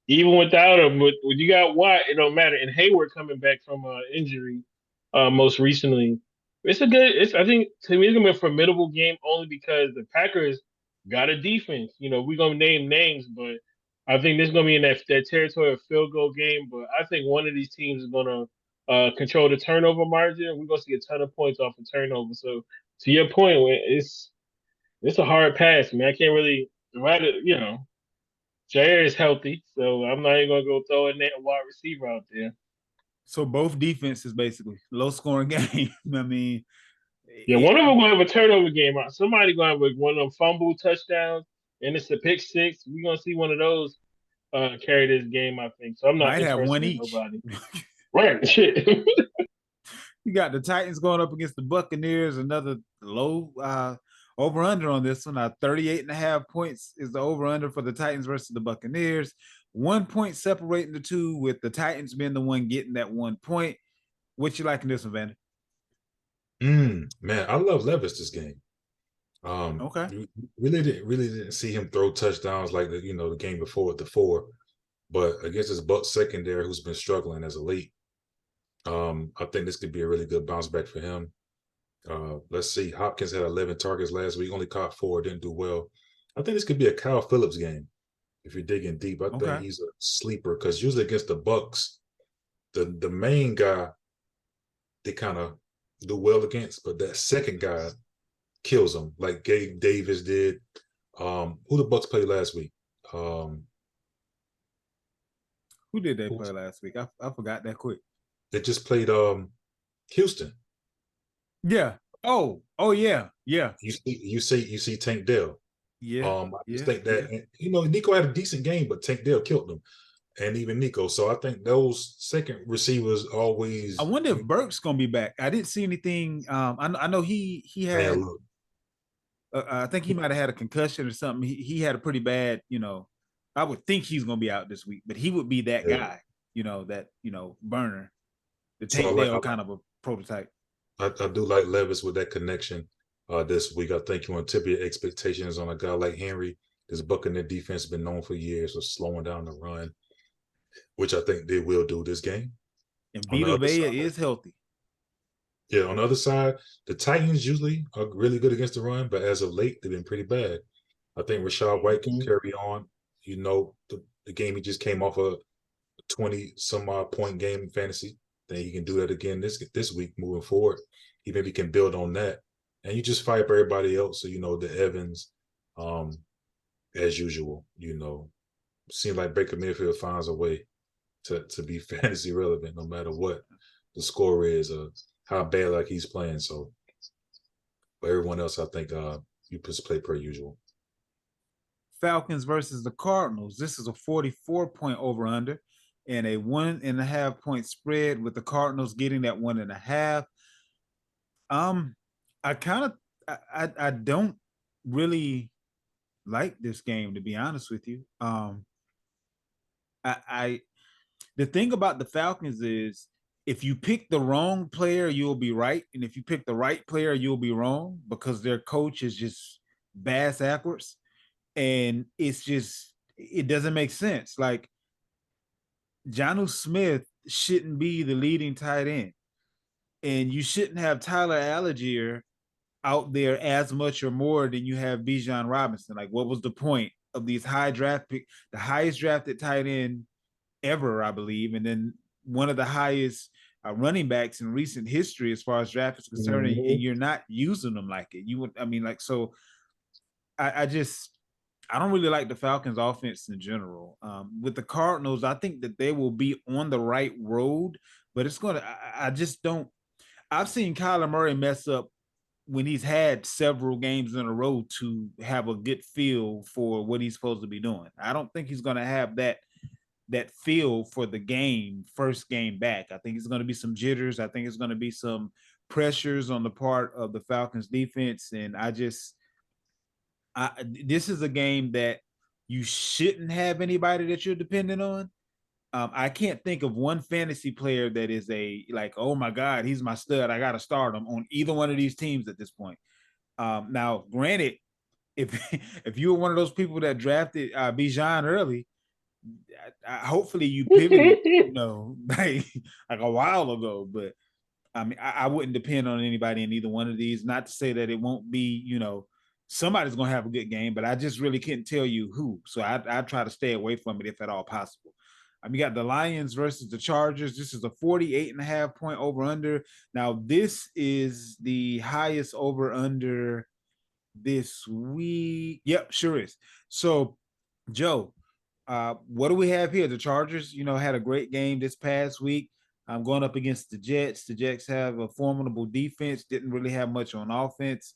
even without him, when you got Watt, it don't matter. And Hayward coming back from injury, most recently, it's a good. It's I think to me it's gonna be a formidable game only because the Packers got a defense. You know, we're gonna name names, but I think this is gonna be in that territory of field goal game. But I think one of these teams is gonna control the turnover margin. We're gonna see a ton of points off of turnover. So to your point, it's a hard pass, man. I can't really rather Jair is healthy, so I'm not even gonna go throw a net wide receiver out there. So both defenses basically low scoring game. I mean, Yeah, one of them gonna have a turnover game. Somebody gonna have one of them fumble touchdowns, and it's a pick six. We're gonna see one of those carry this game, I think. So I'm not might have one interested in each. nobody. Right, shit. You got the Titans going up against the Buccaneers, another low over under on this one. 38.5 points is the over under for the Titans versus the Buccaneers. 1 point separating the two, with the Titans being the one getting that 1 point. What you like in this one, Vander? Man, I love Levis this game. Okay. Really didn't see him throw touchdowns like the game before with the 4, but against this Buck secondary who's been struggling as a late, I think this could be a really good bounce back for him. Let's see. Hopkins had 11 targets last week, only caught 4, didn't do well. I think this could be a Kyle Phillips game if you're digging deep. I think he's a sleeper because usually against the Bucks, the main guy they kind of do well against, but that second guy kills them, like Gabe Davis did. Who the Bucks played last week? Who did they play last week? I forgot that quick. They just played Houston. Yeah. Oh yeah. You see Tank Dell. Yeah. I just think that Nico had a decent game, but Tank Dell killed them, and even Nico. So I think those second receivers always. I wonder if Burke's gonna be back. I didn't see anything. I know he had. I think he might have had a concussion or something. He had a pretty bad. I would think he's gonna be out this week, but he would be that guy. That burner. The Tank Dell kind of a prototype. I do like Levis with that connection this week. I think you want to tip your expectations on a guy like Henry. This Buccaneer defense has been known for years of slowing down the run, which I think they will do this game. And Vita Vea is healthy. Yeah, on the other side, the Titans usually are really good against the run, but as of late, they've been pretty bad. I think Rashad White can carry on. The game he just came off a 20-some-odd point game in fantasy. Then he can do that again this week moving forward. He maybe can build on that. And you just fight up everybody else. So, the Evans, as usual, seems like Baker Mayfield finds a way to be fantasy relevant no matter what the score is or how bad like he's playing. So, but everyone else, I think you just play per usual. Falcons versus the Cardinals. This is a 44-point over under and a 1.5 point spread, with the Cardinals getting that 1.5. I don't really like this game, to be honest with you. The thing about the Falcons is, if you pick the wrong player, you'll be right, and if you pick the right player, you'll be wrong, because their coach is just bass backwards, and it doesn't make sense. Like, Jonnu Smith shouldn't be the leading tight end, and you shouldn't have Tyler Algier out there as much or more than you have Bijan Robinson. Like, what was the point of these high draft pick, the highest drafted tight end ever, I believe, and then one of the highest running backs in recent history as far as draft is concerned, and you're not using them like it. So I don't really like the Falcons offense in general. With the Cardinals, I think that they will be on the right road, but I just don't. I've seen Kyler Murray mess up when he's had several games in a row to have a good feel for what he's supposed to be doing. I don't think he's going to have that feel for the first game back. I think it's going to be some jitters. I think it's going to be some pressures on the part of the Falcons defense. And this is a game that you shouldn't have anybody that you're dependent on. I can't think of one fantasy player that is oh my God, he's my stud. I got to start him on either one of these teams at this point. Now, granted, if if you were one of those people that drafted Bijan early, hopefully you pivoted, like a while ago. But I mean, I wouldn't depend on anybody in either one of these. Not to say that it won't be, somebody's going to have a good game, but I just really couldn't tell you who. So I try to stay away from it if at all possible. You got the Lions versus the Chargers. This is a 48.5 point over under. Now, this is the highest over under this week. Yep, sure is. So, Joe, what do we have here? The Chargers, had a great game this past week. I'm going up against the Jets. The Jets have a formidable defense, didn't really have much on offense.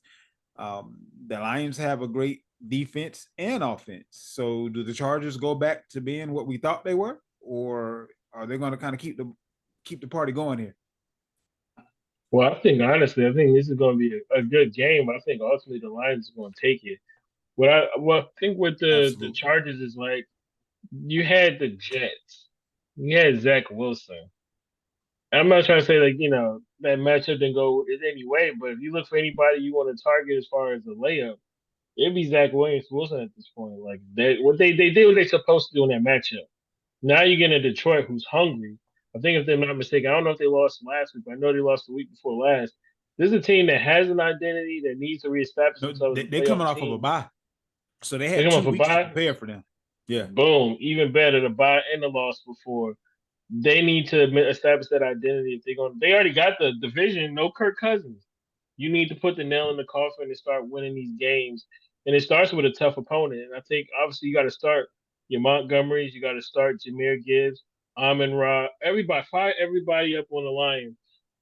The Lions have a great defense and offense. So do the Chargers go back to being what we thought they were, or are they going to kind of keep the party going here? Well, I think honestly, I think this is going to be a good game. I think ultimately the Lions are going to take it. I think with the Absolutely. Chargers is like you had the Jets, you had Zach Wilson. I'm not trying to say that matchup didn't go in any way, but if you look for anybody you want to target as far as a layup, it'd be Zach Wilson at this point. Like they did what they're supposed to do in that matchup. Now you get a Detroit who's hungry. I think if they're not mistaken, I don't know if they lost last week, but I know they lost the week before last. This is a team that has an identity that needs to reestablish No, themselves as a they're playoff coming off of a team. bye, so they They had come off 2 a weeks to bye. prepare for them. Yeah. Boom, even better. The bye and the loss before. They need to establish that identity if they're going. They already got the division. No Kirk Cousins. You need to put the nail in the coffin and start winning these games. And it starts with a tough opponent. And I think obviously you got to start your Montgomerys. You got to start Jameer Gibbs, Amon Ra. Everybody, fire everybody up on the Lions.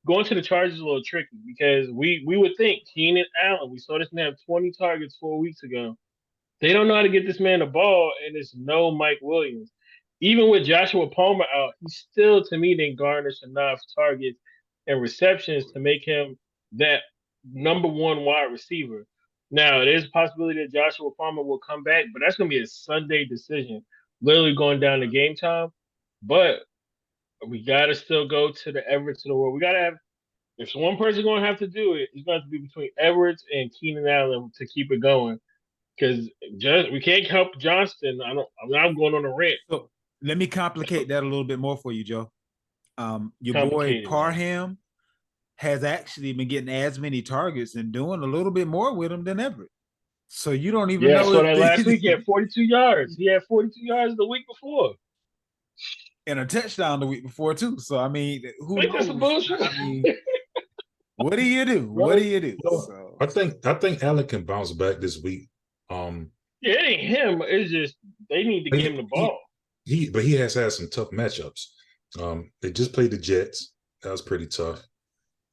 Going to the Chargers is a little tricky because we would think Keenan Allen. We saw this man have 20 targets 4 weeks ago. They don't know how to get this man the ball, and it's no Mike Williams. Even with Joshua Palmer out, he still, to me, didn't garnish enough targets and receptions to make him that number one wide receiver. Now, there's a possibility that Joshua Palmer will come back, but that's going to be a Sunday decision, literally going down to game time. But we got to still go to the Everett's of the world. We got to have, if one person going to have to do it, it's going to, have to be between Everett's and Keenan Allen to keep it going because we can't help Johnston. I'm going on a rant. So let me complicate that a little bit more for you, Joe. Your boy Complicated, man. Parham has actually been getting as many targets and doing a little bit more with them than Everett. So you don't even Yeah, I know saw if that last week. He had 42 yards. He had 42 yards the week before. and a touchdown the week before too. So I mean, who Ain't that some knows? bullshit? I mean, what do you do? What do you do? Well, So I think Allen can bounce back this week. Yeah, it ain't him. It's just they need to give him the ball. But he has had some tough matchups. They just played the Jets. That was pretty tough.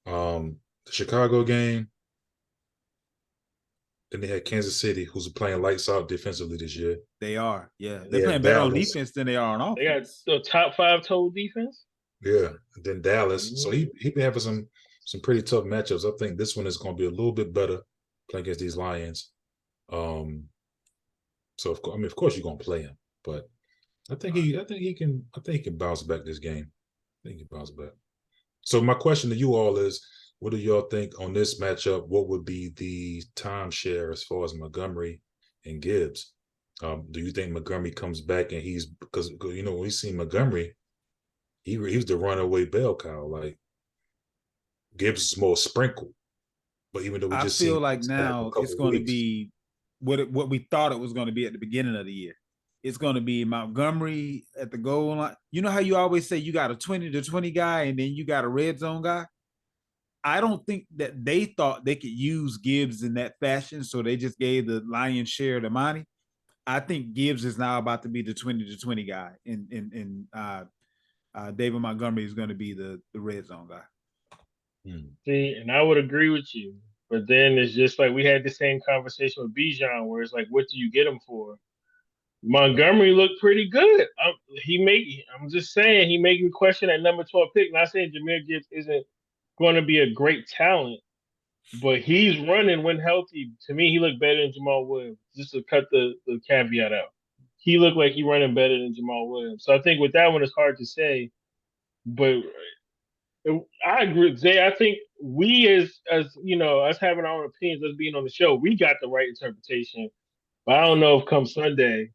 The Chicago game. Then they had Kansas City, who's playing lights out defensively this year. they are, yeah. They're Yeah, playing better on Dallas. defense than they are on They got offense. the top 5 total defense. Yeah, and then Dallas. Mm-hmm. So he been having some pretty tough matchups. I think this one is going to be a little bit better playing against these Lions. So of course you're going to play him, but I think he can bounce back this game. I think he can bounce back. So my question to you all is, what do y'all think on this matchup? What would be the timeshare as far as Montgomery and Gibbs? Do you think Montgomery comes back and because when we see Montgomery, he was the runaway bell cow. Like Gibbs is more sprinkle, but even though we I just feel seen like now it's going to weeks, be what we thought it was going to be at the beginning of the year. It's going to be Montgomery at the goal line. You know how you always say you got a 20-20 guy and then you got a red zone guy? I don't think that they thought they could use Gibbs in that fashion, so they just gave the lion's share to Monty. I think Gibbs is now about to be the 20-20 guy, and David Montgomery is going to be the red zone guy. See, and I would agree with you, but then it's just like we had the same conversation with Bijan, where it's like, what do you get him for? Montgomery looked pretty good. I'm just saying he made me question that number 12 pick. Not saying Jameer Gibbs isn't going to be a great talent, but he's running when healthy. To me, he looked better than Jamal Williams. Just to cut the caveat out, he looked like he running better than Jamal Williams. So I think with that one, it's hard to say. But I agree with Zay. I think we, as you know, us having our own opinions, us being on the show, we got the right interpretation. But I don't know if come Sunday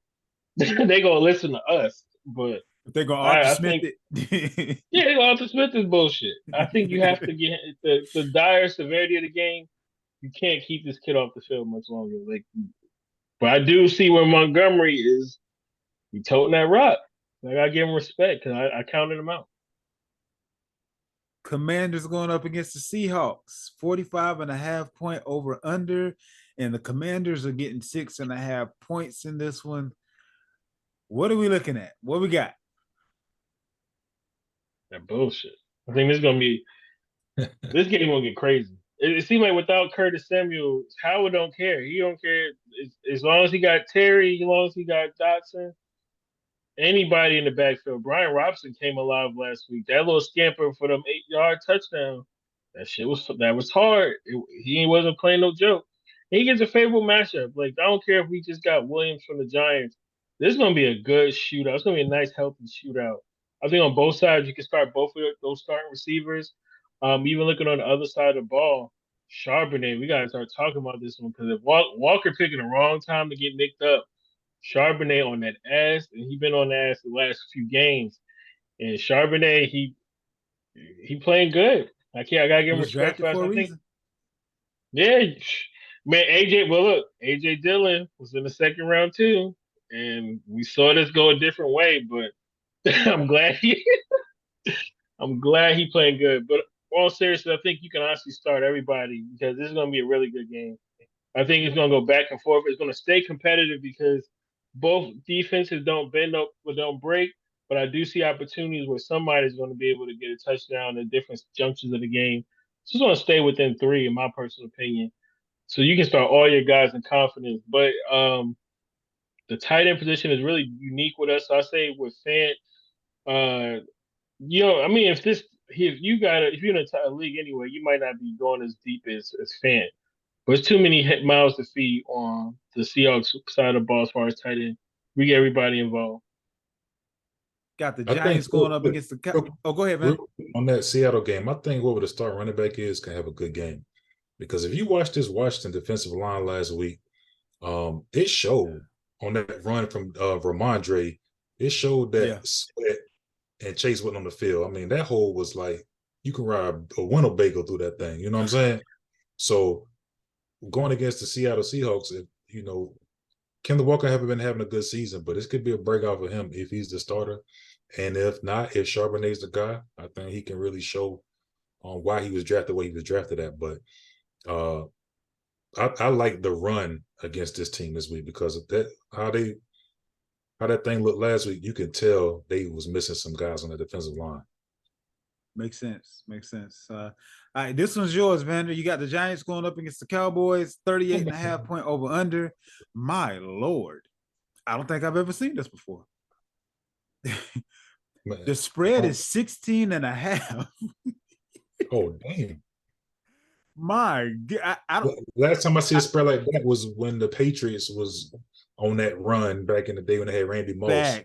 they gonna listen to us. But If they're gonna Arthur I Smith think it. yeah, Arthur Smith is bullshit. I think you have to get the dire severity of the game. You can't keep this kid off the field much longer. Like, but I do see where Montgomery is. He toting that rock. Like, I give him respect because I counted him out. Commanders going up against the Seahawks, 45.5 point over under, and the Commanders are getting 6.5 points in this one. What are we looking at? What we got? That bullshit. I think this is gonna be this game gonna get crazy. It seems like without Curtis Samuel, Howard don't care. He don't care as long as he got Terry, as long as he got Dotson. Anybody in the backfield. Brian Robson came alive last week. That little scamper for them 8-yard touchdown. That was hard. He wasn't playing no joke. And he gets a favorable matchup. Like, I don't care if we just got Williams from the Giants. This is gonna be a good shootout. It's gonna be a nice, healthy shootout. I think on both sides you can start both of those starting receivers. Even looking on the other side of the ball, Charbonnet, we gotta start talking about this one because if Walker picking the wrong time to get nicked up, Charbonnet on that ass, and he been on the ass the last few games. And Charbonnet, he playing good. I gotta give him He was respect drafted for us. for a I think, reason. yeah, man. AJ, well, look, AJ Dillon was in the second round too, and we saw this go a different way. But I'm glad I'm glad he playing good. But all seriously, I think you can honestly start everybody because this is gonna be a really good game. I think it's going to go back and forth. It's going to stay competitive because both defenses don't bend up or don't break. But I do see opportunities where somebody's going to be able to get a touchdown at different junctures of the game. So it's going to stay within 3, in my personal opinion. So you can start all your guys in confidence. But the tight end position is really unique with us. So I say with Fant, I mean, if you're in a league anyway, you might not be going as deep as Fant. But it's too many miles to feed on the Seahawks side of the ball as far as tight end. We get everybody involved. Got the I think Giants going up against the Oh, go ahead, man. on that Seattle game, I think whoever the start running back is can have a good game. Because if you watch this Washington defensive line last week, it showed on that run from Ramondre, it showed that Sweat and Chase went on the field. I mean, that hole was like you can ride a Winnebago through that thing. You know what I'm saying? So going against the Seattle Seahawks, Kenneth Walker haven't been having a good season, but this could be a breakout for him if he's the starter. And if not, if Charbonnet's the guy, I think he can really show why he was drafted the way he was drafted at. But I like the run against this team this week because of that how that thing looked last week. You can tell they was missing some guys on the defensive line. Makes sense. All right, this one's yours, Vander. You got the Giants going up against the Cowboys, 38.5 point over under. My Lord. I don't think I've ever seen this before. The spread is 16.5. Oh, damn. My God. I don't. Last time I see a spread like that was when the Patriots was on that run back in the day when they had Randy Moss.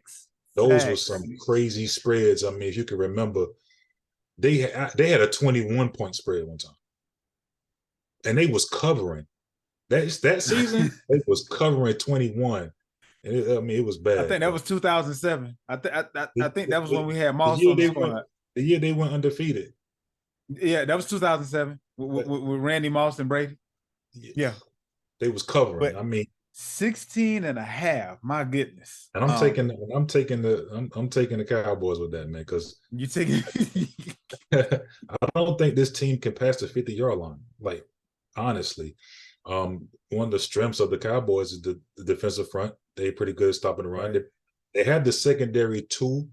Those were some crazy spreads. I mean, if you can remember, they had a 21-point spread one time, and they was covering that season. They was covering 21. And it was bad. I think that was 2007. I think that was when we had Moss on the squad. The year they went undefeated. Yeah, that was 2007 with Randy Moss and Brady. Yeah, they was covering. But I mean, 16.5. My goodness. And I'm taking the Cowboys with that, man, because you taking. I don't think this team can pass the 50-yard line. Like, honestly, one of the strengths of the Cowboys is the defensive front. They're pretty good at stopping the run. Right. They had the secondary two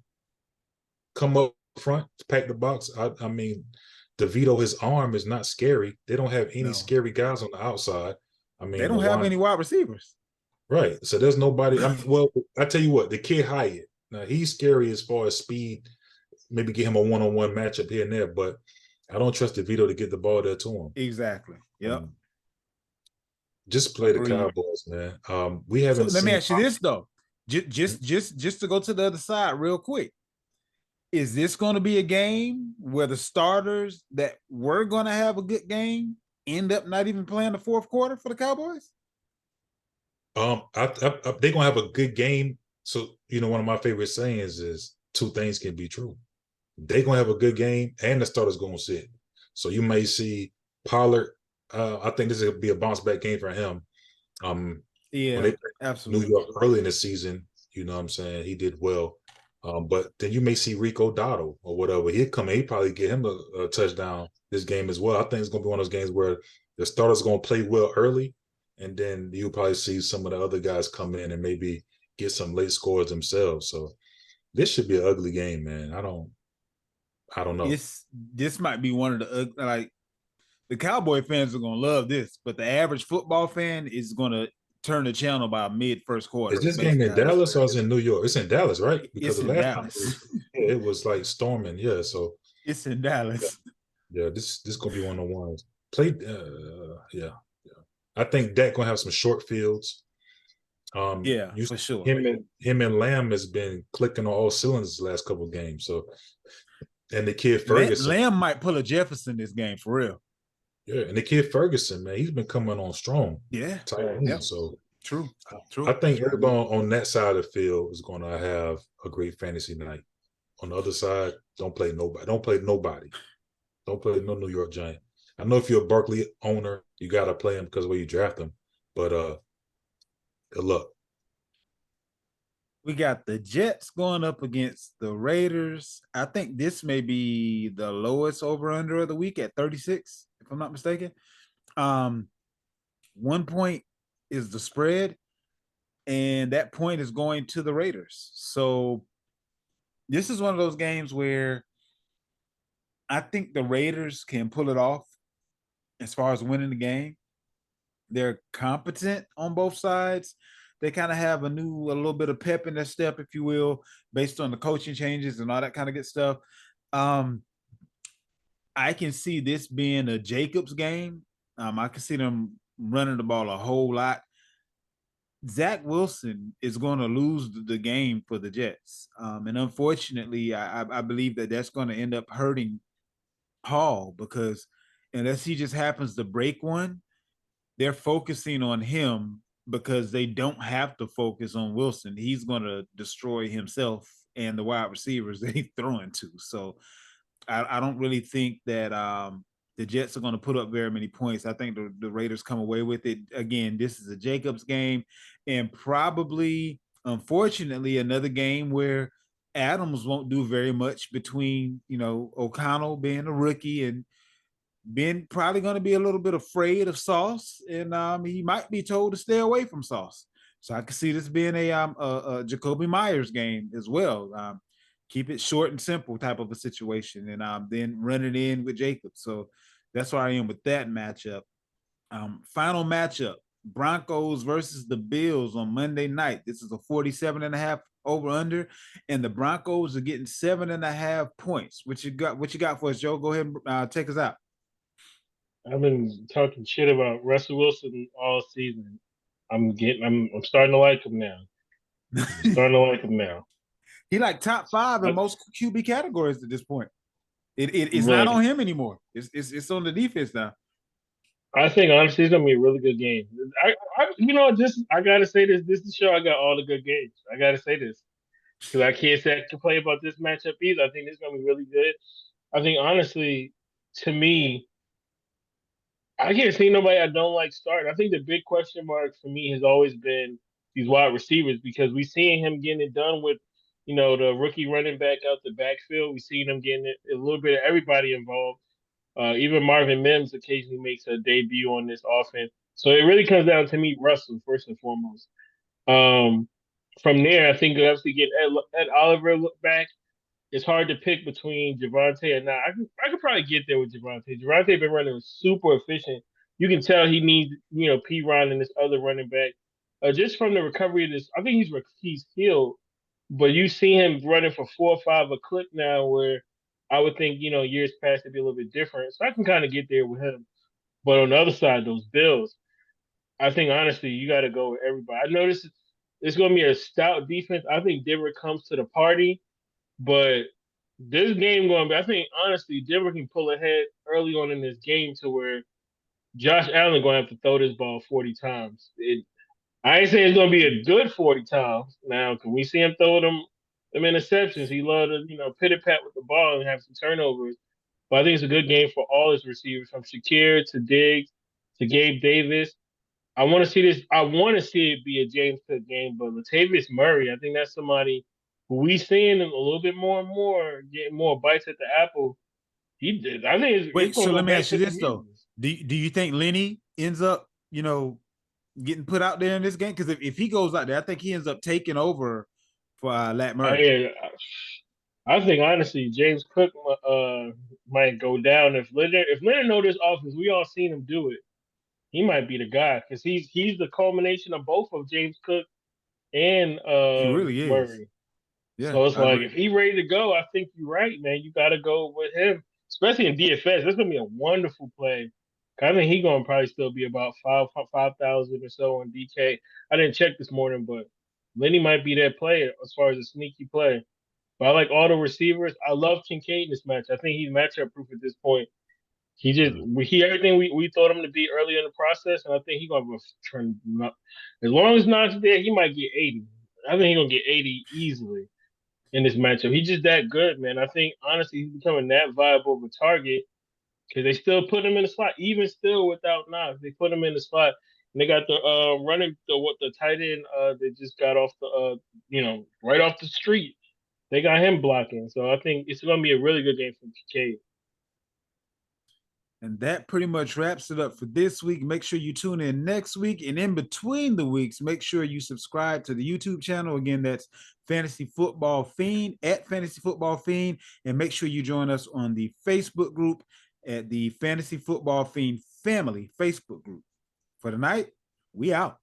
come up front to pack the box. I mean, DeVito, his arm is not scary. They don't have any scary guys on the outside. I mean, they don't have any wide receivers. Right. So there's nobody. Well, I tell you what, the kid Hyatt, now he's scary as far as speed. Maybe get him a one-on-one matchup here and there, but I don't trust DeVito to get the ball there to him. Exactly. Yep. Just play the Cowboys, man. We haven't. So let me ask you this though: Just to go to the other side real quick. Is this going to be a game where the starters that were going to have a good game end up not even playing the fourth quarter for the Cowboys? They're gonna have a good game. So one of my favorite sayings is two things can be true. They're gonna have a good game, and the starter's gonna sit. So you may see Pollard. I think this will be a bounce back game for him. When Yeah, they played absolutely. New York early in the season, you know what I'm saying, he did well. But then you may see Rico Dotto or whatever. He'll come in, he probably get him a touchdown this game as well. I think it's gonna be one of those games where the starter's gonna play well early, and then you'll probably see some of the other guys come in and maybe get some late scores themselves. So this should be an ugly game, man. I don't know. This might be one of the like the Cowboy fans are gonna love this, but the average football fan is gonna turn the channel by mid first quarter. Is this game in Dallas or is it in New York? It's in Dallas, right? Because It's the in last Dallas. time it was like storming. Yeah, so it's in Dallas. Yeah, this gonna be one of the ones. Played, yeah. I think Dak gonna have some short fields. Yeah, for sure. Him and Lamb has been clicking on all cylinders the last couple of games. So, and the kid Ferguson, Lamb might pull a Jefferson this game for real. Yeah, and the kid Ferguson, man, he's been coming on strong. Yeah, So true. I think everybody on that side of the field is going to have a great fantasy night. On the other side, don't play nobody. Don't play nobody. Don't play no New York Giant. I know if you're a Barkley owner, you got to play him because of the way you draft him. But good luck. We got the Jets going up against the Raiders. I think this may be the lowest over-under of the week at 36, if I'm not mistaken. 1 point is the spread, and that point is going to the Raiders. So this is one of those games where I think the Raiders can pull it off as far as winning the game. They're competent on both sides. They kind of have a little bit of pep in their step, if you will, based on the coaching changes and all that kind of good stuff. I can see this being a Jacobs game. I can see them running the ball a whole lot. Zach Wilson is going to lose the game for the Jets. And unfortunately, I believe that that's going to end up hurting Paul because unless he just happens to break one, they're focusing on him because they don't have to focus on Wilson. He's going to destroy himself and the wide receivers that he's throwing to. So I don't really think that the Jets are going to put up very many points. I think the Raiders come away with it. Again, this is a Jacobs game and probably, unfortunately, another game where Adams won't do very much between, O'Connell being a rookie and Ben probably going to be a little bit afraid of Sauce, and he might be told to stay away from Sauce. So I can see this being a Jacoby Myers game as well. Keep it short and simple type of a situation, and then run it in with Jacobs. So that's where I am with that matchup. Final matchup, Broncos versus the Bills on Monday night. This is a 47.5 over under, and the Broncos are getting 7.5 points. What you got for us, Joe? Go ahead and take us out. I've been talking shit about Russell Wilson all season. I'm starting to like him now. He like top 5 in most QB categories at this point. It's Right. not on him anymore. It's on the defense now. I think honestly it's gonna be a really good game. I gotta say this. This is the show I got all the good games. I gotta say this because I can't say I can play about this matchup either. I think it's gonna be really good. I think honestly, to me, I can't see nobody I don't like starting. I think the big question mark for me has always been these wide receivers because we seen him getting it done with, the rookie running back out the backfield. We seen him getting it, a little bit of everybody involved. Even Marvin Mims occasionally makes a debut on this offense. So it really comes down to me, Russell, first and foremost. From there, I think obviously getting Ed Oliver back, it's hard to pick between Javonte and now. I could probably get there with Javonte. Javonte been running super efficient. You can tell he needs, P. Ron and this other running back. Just from the recovery of this, I think he's healed. But you see him running for 4 or 5 a clip now, where I would think, years past it'd be a little bit different. So I can kind of get there with him. But on the other side, those Bills, I think honestly, you got to go with everybody. I noticed it's going to be a stout defense. I think Denver comes to the party, but this game going to be, I think, honestly, Denver can pull ahead early on in this game to where Josh Allen going to have to throw this ball 40 times. I ain't saying it's going to be a good 40 times. Now, can we see him throw them interceptions? He love to, pit-a-pat with the ball and have some turnovers. But I think it's a good game for all his receivers, from Shakir to Diggs to Gabe Davis. I want to see this. I want to see it be a James Cook game, but Latavius Murray, I think that's somebody who we seeing him a little bit more and more, getting more bites at the apple. He did. I think it's Wait, going so to go let me back ask you to the this though: Mutants. Do you think Lenny ends up, getting put out there in this game? Because if he goes out there, I think he ends up taking over for Lat Murray. I think honestly, James Cook might go down if Leonard know this offense. We all seen him do it. He might be the guy because he's the culmination of both of James Cook and He really is. Murray. Yeah, So it's I like agree. if he ready to go, I think you're right, man. You got to go with him, especially in DFS. That's gonna be a wonderful play. I think he gonna probably still be about 5,000 or so on DK. I didn't check this morning, but Lenny might be that player as far as a sneaky play. But I like all the receivers. I love Kincaid in this match. I think he's matchup proof at this point. He everything we thought him to be early in the process, and I think he's gonna turn up. As long as Naj's there, he might get 80. I think he's gonna get 80 easily in this matchup. He's just that good, man. I think honestly he's becoming that viable of a target because they still put him in the slot, even still without Nas. They put him in the slot, and they got the running the tight end that just got off the right off the street. They got him blocking, so I think it's gonna be a really good game for Kincaid. And that pretty much wraps it up for this week. Make sure you tune in next week. And in between the weeks, make sure you subscribe to the YouTube channel. Again, that's Fantasy Football Fiend, at Fantasy Football Fiend. And make sure you join us on the Facebook group at the Fantasy Football Fiend Family Facebook group. For tonight, we out.